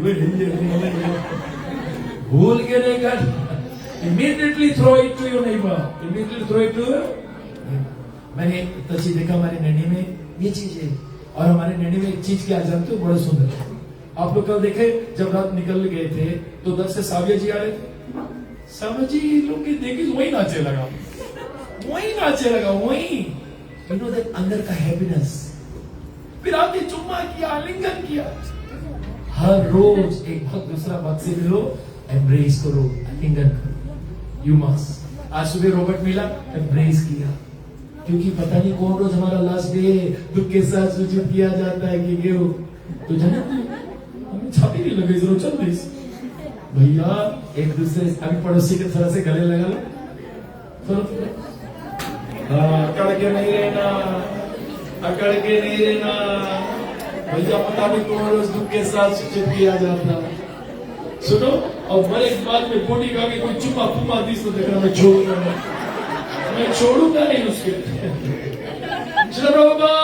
Speaker 3: भूल के नहीं कर, immediately throw it to your neighbour, immediately throw it to. मैंने तस्वीर देखा हमारे नैनी में, ये चीज है, और हमारे नैनी में एक चीज क्या जानते हो, बड़ा सुंदर है। आप लोग कल देखे जब रात निकल गए थे तो 10 से साविया जी आ रहे थे, साविया जी लोग की देखी वही नाचे लगा, वही यू नो दैट अंदर का हैप्पीनेस। फिर आके चुम्मा किया, आलिंगन किया। हर रोज एक भक्त दूसरा भक्त से मिलो, एम्ब्रेस करो, आलिंगन करो, यू मस्ट। आज सुबह रॉबर्ट मिला, एम्ब्रेस किया, क्योंकि पता नहीं कौन रोज हमारा लास्ट डे है, दुख के साथ सूचित किया जाता है कि तो जाना छाती नहीं लगे, जरूर चल रही
Speaker 1: भैया एक दूसरे अभी पड़ोसी के तरह से गले लगा लो थोड़ा थोड़ा। हाँ, अकड़ के नहीं रहना, अकड़ के नहीं रहना। भैया पता नहीं कौन रोज दुख के साथ चिप किया जाता। सुनो, और मैं एक बात में बोटी का कोई चुपा पुमा दी तो देखना मैं छोड़ूंगा नहीं उसके। चलो प्रभुपाद